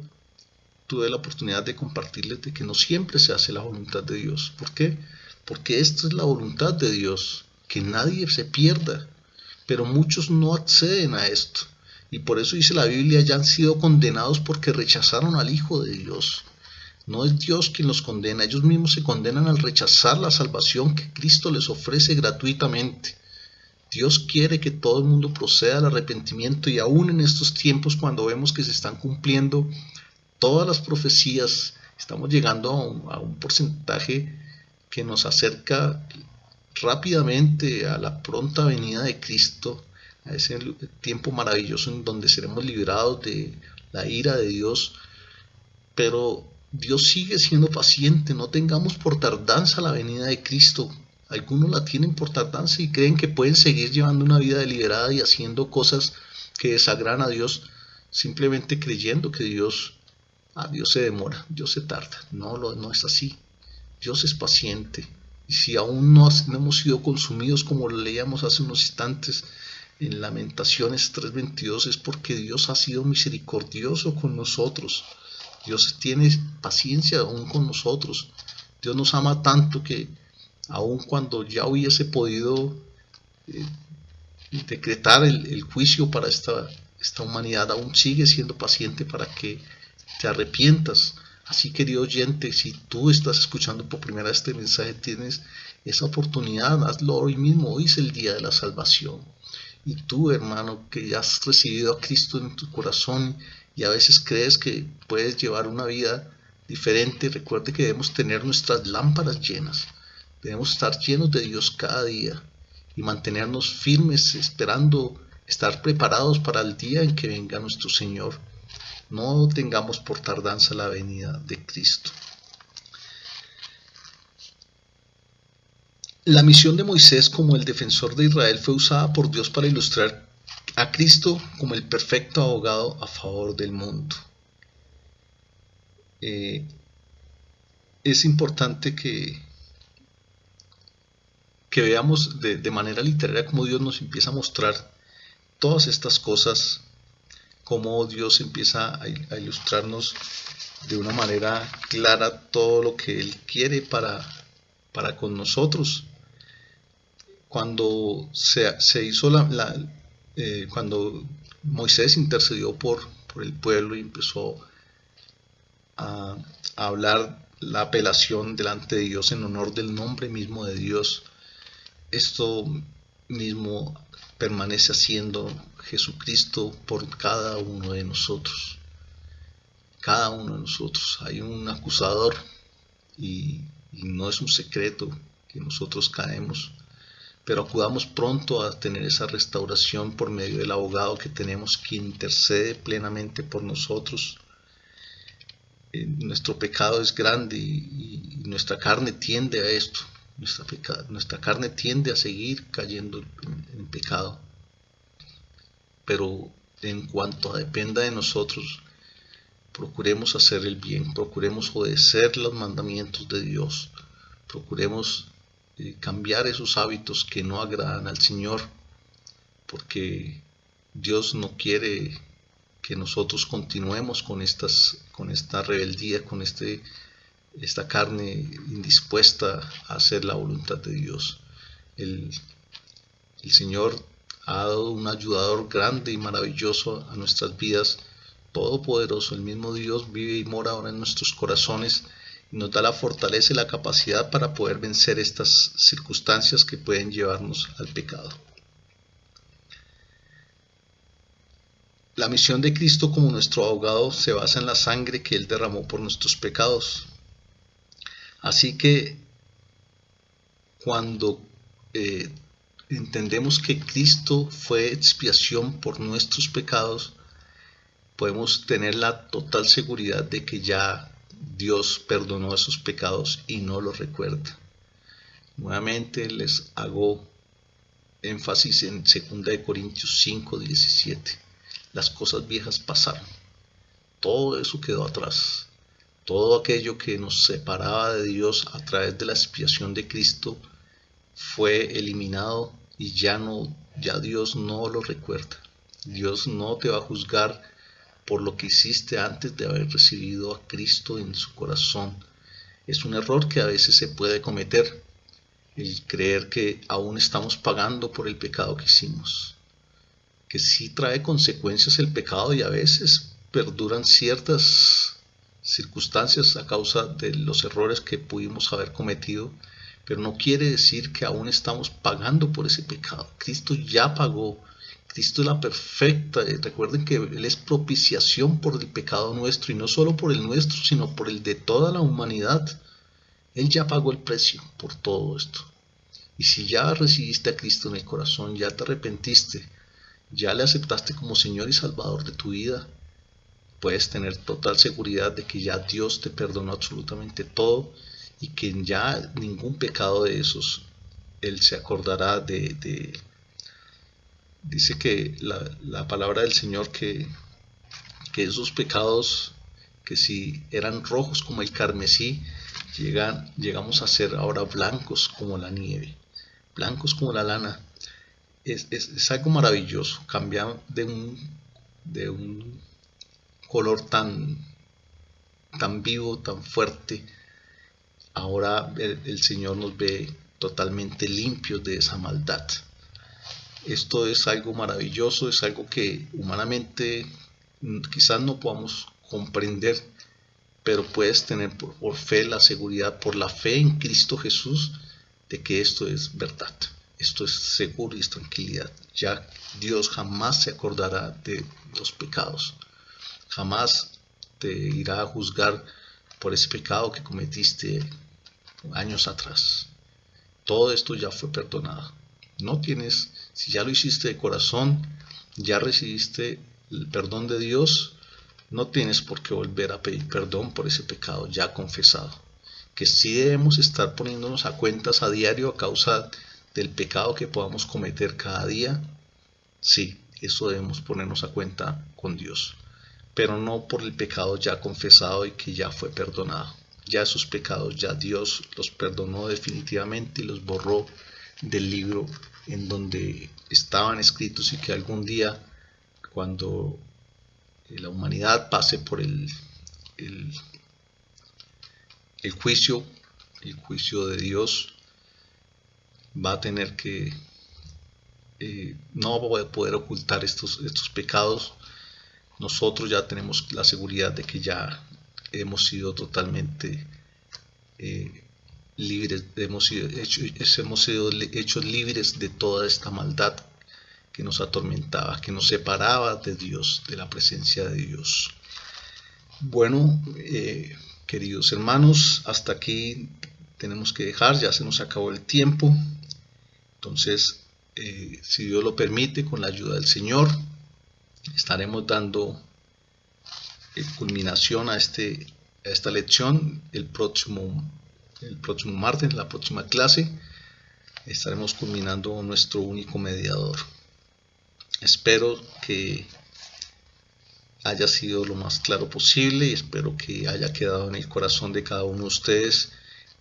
tuve la oportunidad de compartirles de que no siempre se hace la voluntad de Dios. ¿Por qué? Porque esta es la voluntad de Dios, que nadie se pierda. Pero muchos no acceden a esto. Y por eso dice la Biblia, ya han sido condenados porque rechazaron al Hijo de Dios. No es Dios quien los condena, ellos mismos se condenan al rechazar la salvación que Cristo les ofrece gratuitamente. Dios quiere que todo el mundo proceda al arrepentimiento, y aún en estos tiempos, cuando vemos que se están cumpliendo todas las profecías, estamos llegando a un porcentaje que nos acerca rápidamente a la pronta venida de Cristo, a ese tiempo maravilloso en donde seremos liberados de la ira de Dios. Pero Dios sigue siendo paciente. No tengamos por tardanza la venida de Cristo. Algunos la tienen por tardanza y creen que pueden seguir llevando una vida deliberada y haciendo cosas que desagradan a Dios, simplemente creyendo que Dios se demora, Dios se tarda. No es así. Dios es paciente. Y si aún no hemos sido consumidos, como lo leíamos hace unos instantes en Lamentaciones 3:22, es porque Dios ha sido misericordioso con nosotros. Dios tiene paciencia aún con nosotros. Dios nos ama tanto que aun cuando ya hubiese podido decretar el juicio para esta humanidad, aún sigue siendo paciente para que te arrepientas. Así, querido oyente, si tú estás escuchando por primera vez este mensaje, tienes esa oportunidad, hazlo hoy mismo. Hoy es el día de la salvación. Y tú, hermano, que ya has recibido a Cristo en tu corazón y a veces crees que puedes llevar una vida diferente, recuerde que debemos tener nuestras lámparas llenas. Debemos estar llenos de Dios cada día y mantenernos firmes, esperando estar preparados para el día en que venga nuestro Señor. No tengamos por tardanza la venida de Cristo. La misión de Moisés como el defensor de Israel fue usada por Dios para ilustrar a Cristo como el perfecto abogado a favor del mundo. Es importante que veamos de manera literaria cómo Dios nos empieza a mostrar todas estas cosas, cómo Dios empieza a ilustrarnos de una manera clara todo lo que Él quiere para con nosotros. Cuando se hizo cuando Moisés intercedió por el pueblo y empezó a hablar la apelación delante de Dios en honor del nombre mismo de Dios, esto mismo permanece haciendo Jesucristo por cada uno de nosotros. Cada uno de nosotros. Hay un acusador y no es un secreto que nosotros caemos, pero acudamos pronto a tener esa restauración por medio del abogado que tenemos, quien intercede plenamente por nosotros. Nuestro pecado es grande y nuestra carne tiende a esto. Nuestra carne tiende a seguir cayendo en pecado. Pero en cuanto dependa de nosotros, procuremos hacer el bien, procuremos obedecer los mandamientos de Dios, procuremos cambiar esos hábitos que no agradan al Señor, porque Dios no quiere que nosotros continuemos con esta rebeldía, con esta carne indispuesta a hacer la voluntad de Dios. El Señor ha dado un ayudador grande y maravilloso a nuestras vidas, todopoderoso. El mismo Dios vive y mora ahora en nuestros corazones y nos da la fortaleza y la capacidad para poder vencer estas circunstancias que pueden llevarnos al pecado. La misión de Cristo como nuestro abogado se basa en la sangre que Él derramó por nuestros pecados. Así que cuando entendemos que Cristo fue expiación por nuestros pecados, podemos tener la total seguridad de que ya Dios perdonó esos pecados y no los recuerda. Nuevamente les hago énfasis en 2 Corintios 5:17. Las cosas viejas pasaron. Todo eso quedó atrás. Todo aquello que nos separaba de Dios a través de la expiación de Cristo fue eliminado y ya Dios no lo recuerda. Dios no te va a juzgar por lo que hiciste antes de haber recibido a Cristo en su corazón. Es un error que a veces se puede cometer, el creer que aún estamos pagando por el pecado que hicimos, que sí trae consecuencias el pecado y a veces perduran ciertas circunstancias a causa de los errores que pudimos haber cometido, pero no quiere decir que aún estamos pagando por ese pecado. Cristo ya pagó. Cristo es la perfecta. Recuerden que Él es propiciación por el pecado nuestro, y no solo por el nuestro, sino por el de toda la humanidad. Él ya pagó el precio por todo esto. Y si ya recibiste a Cristo en el corazón, ya te arrepentiste, ya le aceptaste como Señor y Salvador de tu vida, puedes tener total seguridad de que ya Dios te perdonó absolutamente todo y que ya ningún pecado de esos Él se acordará de. Dice que la palabra del Señor que esos pecados que si eran rojos como el carmesí, llegamos a ser ahora blancos como la nieve, blancos como la lana. Es algo maravilloso, cambiar de un color tan vivo, tan fuerte. Ahora el Señor nos ve totalmente limpios de esa maldad. Esto es algo maravilloso, es algo que humanamente quizás no podamos comprender, pero puedes tener por fe la seguridad, por la fe en Cristo Jesús, de que esto es verdad. Esto es seguro y es tranquilidad. Ya Dios jamás se acordará de los pecados. Jamás te irá a juzgar por ese pecado que cometiste años atrás. Todo esto ya fue perdonado. No tienes, si ya lo hiciste de corazón, ya recibiste el perdón de Dios, no tienes por qué volver a pedir perdón por ese pecado ya confesado. Que sí debemos estar poniéndonos a cuentas a diario a causa del pecado que podamos cometer cada día. Sí, eso debemos ponernos a cuenta con Dios, pero no por el pecado ya confesado y que ya fue perdonado. Ya esos pecados ya Dios los perdonó definitivamente y los borró del libro en donde estaban escritos, y que algún día, cuando la humanidad pase por el juicio de Dios, va a tener que no va a poder ocultar estos pecados. Nosotros ya tenemos la seguridad de que ya hemos sido totalmente libres, hemos sido hechos libres de toda esta maldad que nos atormentaba, que nos separaba de Dios, de la presencia de Dios. Bueno, queridos hermanos, hasta aquí tenemos que dejar, ya se nos acabó el tiempo. Entonces, si Dios lo permite, con la ayuda del Señor, estaremos dando culminación a esta lección el próximo martes, en la próxima clase. Estaremos culminando nuestro único mediador. Espero que haya sido lo más claro posible y espero que haya quedado en el corazón de cada uno de ustedes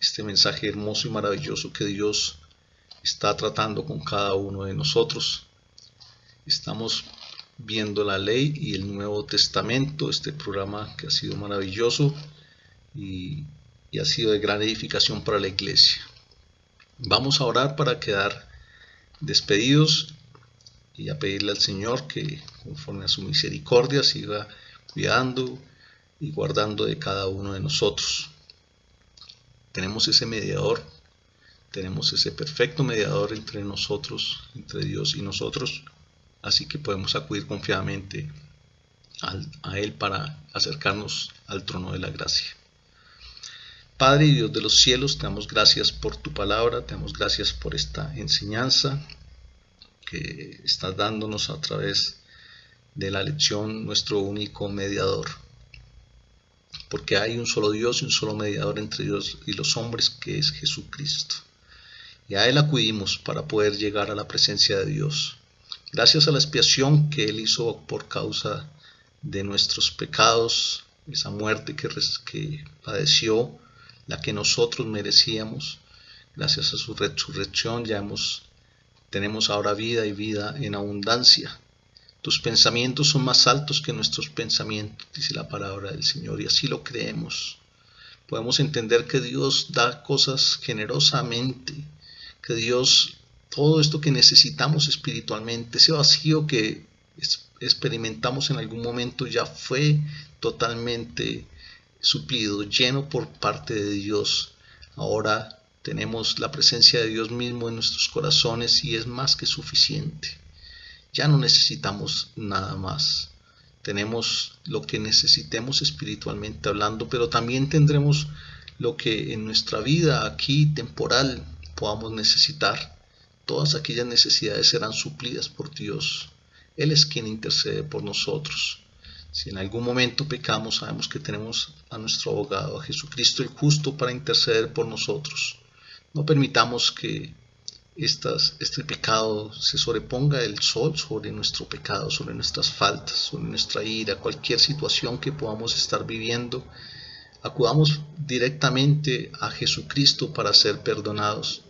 este mensaje hermoso y maravilloso que Dios está tratando con cada uno de nosotros. Estamos viendo la ley y el Nuevo Testamento, este programa que ha sido maravilloso y ha sido de gran edificación para la iglesia. Vamos a orar para quedar despedidos y a pedirle al Señor que conforme a su misericordia siga cuidando y guardando de cada uno de nosotros. Tenemos ese mediador, tenemos ese perfecto mediador entre nosotros, entre Dios y nosotros, así que podemos acudir confiadamente a Él para acercarnos al trono de la gracia. Padre y Dios de los cielos, te damos gracias por tu palabra, te damos gracias por esta enseñanza que estás dándonos a través de la lección, nuestro único mediador. Porque hay un solo Dios y un solo mediador entre Dios y los hombres, que es Jesucristo. Y a Él acudimos para poder llegar a la presencia de Dios. Gracias a la expiación que Él hizo por causa de nuestros pecados, esa muerte que padeció, la que nosotros merecíamos, gracias a su resurrección tenemos ahora vida y vida en abundancia. Tus pensamientos son más altos que nuestros pensamientos, dice la palabra del Señor, y así lo creemos. Podemos entender que Dios da cosas generosamente, que Dios, todo esto que necesitamos espiritualmente, ese vacío que experimentamos en algún momento ya fue totalmente suplido, lleno por parte de Dios. Ahora tenemos la presencia de Dios mismo en nuestros corazones y es más que suficiente. Ya no necesitamos nada más. Tenemos lo que necesitemos espiritualmente hablando, pero también tendremos lo que en nuestra vida aquí temporal podamos necesitar. Todas aquellas necesidades serán suplidas por Dios. Él es quien intercede por nosotros. Si en algún momento pecamos, sabemos que tenemos a nuestro abogado, a Jesucristo el justo, para interceder por nosotros. No permitamos que este pecado se sobreponga el sol sobre nuestro pecado, sobre nuestras faltas, sobre nuestra ira, cualquier situación que podamos estar viviendo. Acudamos directamente a Jesucristo para ser perdonados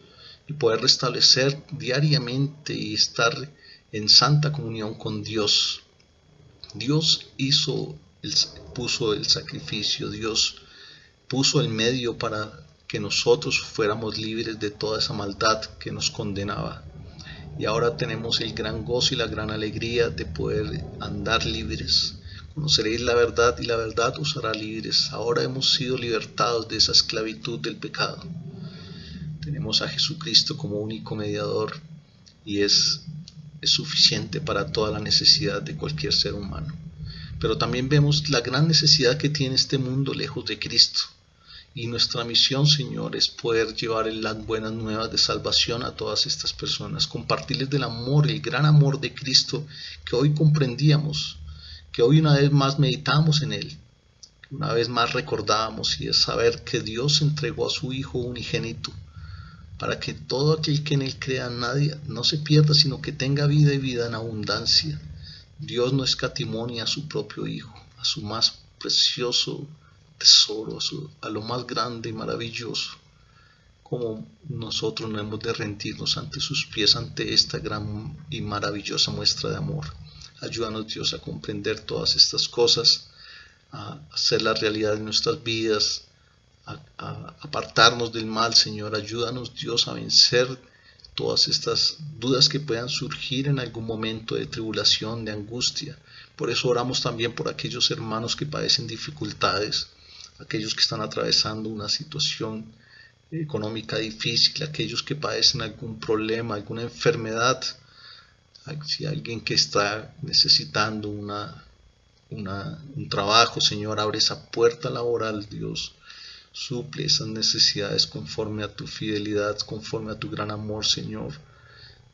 y poder restablecer diariamente y estar en santa comunión con Dios. Dios puso el sacrificio, Dios puso el medio para que nosotros fuéramos libres de toda esa maldad que nos condenaba. Y ahora tenemos el gran gozo y la gran alegría de poder andar libres. Conoceréis la verdad y la verdad os hará libres. Ahora hemos sido libertados de esa esclavitud del pecado. Tenemos a Jesucristo como único mediador y es suficiente para toda la necesidad de cualquier ser humano. Pero también vemos la gran necesidad que tiene este mundo lejos de Cristo. Y nuestra misión, Señor, es poder llevar las buenas nuevas de salvación a todas estas personas, compartirles del amor, el gran amor de Cristo que hoy comprendíamos, que hoy una vez más meditamos en Él, que una vez más recordábamos, y es saber que Dios entregó a su Hijo unigénito para que todo aquel que en Él crea nadie no se pierda, sino que tenga vida y vida en abundancia. Dios no escatimó a su propio Hijo, a su más precioso tesoro, a lo más grande y maravilloso. Como nosotros no hemos de rendirnos ante sus pies, ante esta gran y maravillosa muestra de amor. Ayúdanos, Dios, a comprender todas estas cosas, a hacer la realidad en nuestras vidas, a apartarnos del mal, Señor. Ayúdanos, Dios, a vencer todas estas dudas que puedan surgir en algún momento de tribulación, de angustia. Por eso oramos también por aquellos hermanos que padecen dificultades, aquellos que están atravesando una situación económica difícil, aquellos que padecen algún problema, alguna enfermedad. Si alguien que está necesitando un trabajo, Señor, abre esa puerta laboral, Dios. Suple esas necesidades conforme a tu fidelidad, conforme a tu gran amor, Señor.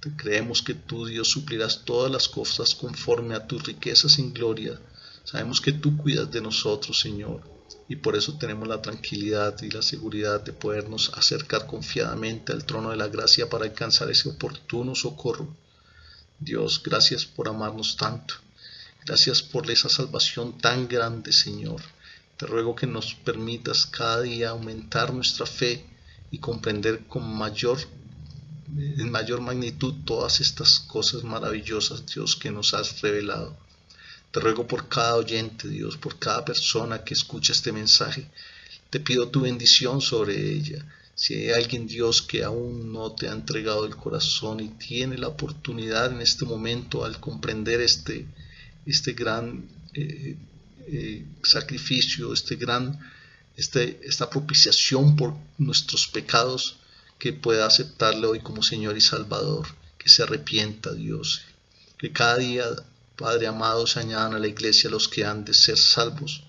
Te creemos que tú, Dios, suplirás todas las cosas conforme a tus riquezas en gloria. Sabemos que tú cuidas de nosotros, Señor, y por eso tenemos la tranquilidad y la seguridad de podernos acercar confiadamente al trono de la gracia para alcanzar ese oportuno socorro. Dios, gracias por amarnos tanto. Gracias por esa salvación tan grande, Señor. Te ruego que nos permitas cada día aumentar nuestra fe y comprender en mayor magnitud todas estas cosas maravillosas, Dios, que nos has revelado. Te ruego por cada oyente, Dios, por cada persona que escucha este mensaje. Te pido tu bendición sobre ella. Si hay alguien, Dios, que aún no te ha entregado el corazón y tiene la oportunidad en este momento al comprender este gran sacrificio, esta propiciación por nuestros pecados, que pueda aceptarle hoy como Señor y Salvador, que se arrepienta, Dios, que cada día, Padre amado, se añadan a la iglesia los que han de ser salvos,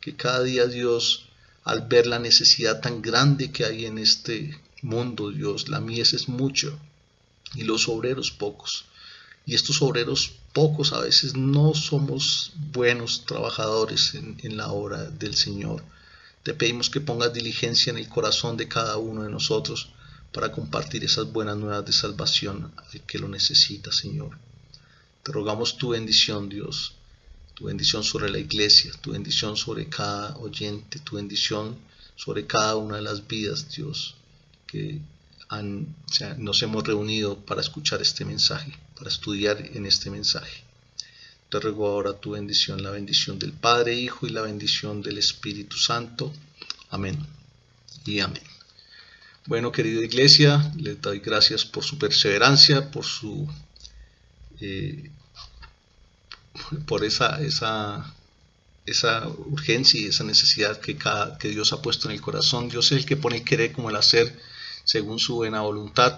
que cada día, Dios, al ver la necesidad tan grande que hay en este mundo, Dios, la mies es mucho y los obreros pocos. Y estos obreros pocos a veces no somos buenos trabajadores en la obra del Señor. Te pedimos que pongas diligencia en el corazón de cada uno de nosotros para compartir esas buenas nuevas de salvación al que lo necesita, Señor. Te rogamos tu bendición, Dios, tu bendición sobre la iglesia, tu bendición sobre cada oyente, tu bendición sobre cada una de las vidas, Dios, que nos hemos reunido para escuchar este mensaje, para estudiar en este mensaje. Te ruego ahora tu bendición, la bendición del Padre, Hijo y la bendición del Espíritu Santo. Amén y amén. Bueno, querida iglesia, les doy gracias por su perseverancia, por esa urgencia y esa necesidad que Dios ha puesto en el corazón. Dios es el que pone el querer como el hacer según su buena voluntad.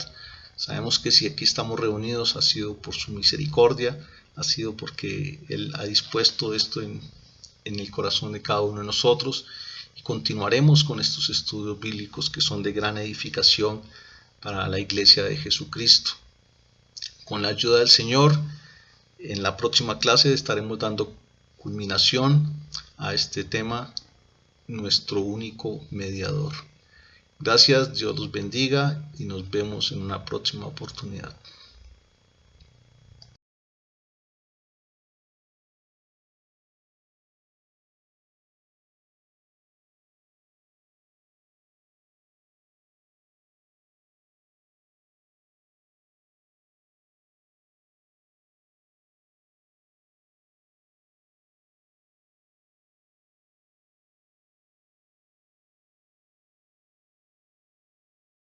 Sabemos que si aquí estamos reunidos ha sido por su misericordia, ha sido porque Él ha dispuesto esto en el corazón de cada uno de nosotros, y continuaremos con estos estudios bíblicos que son de gran edificación para la iglesia de Jesucristo. Con la ayuda del Señor, en la próxima clase estaremos dando culminación a este tema, nuestro único mediador. Gracias, Dios los bendiga y nos vemos en una próxima oportunidad.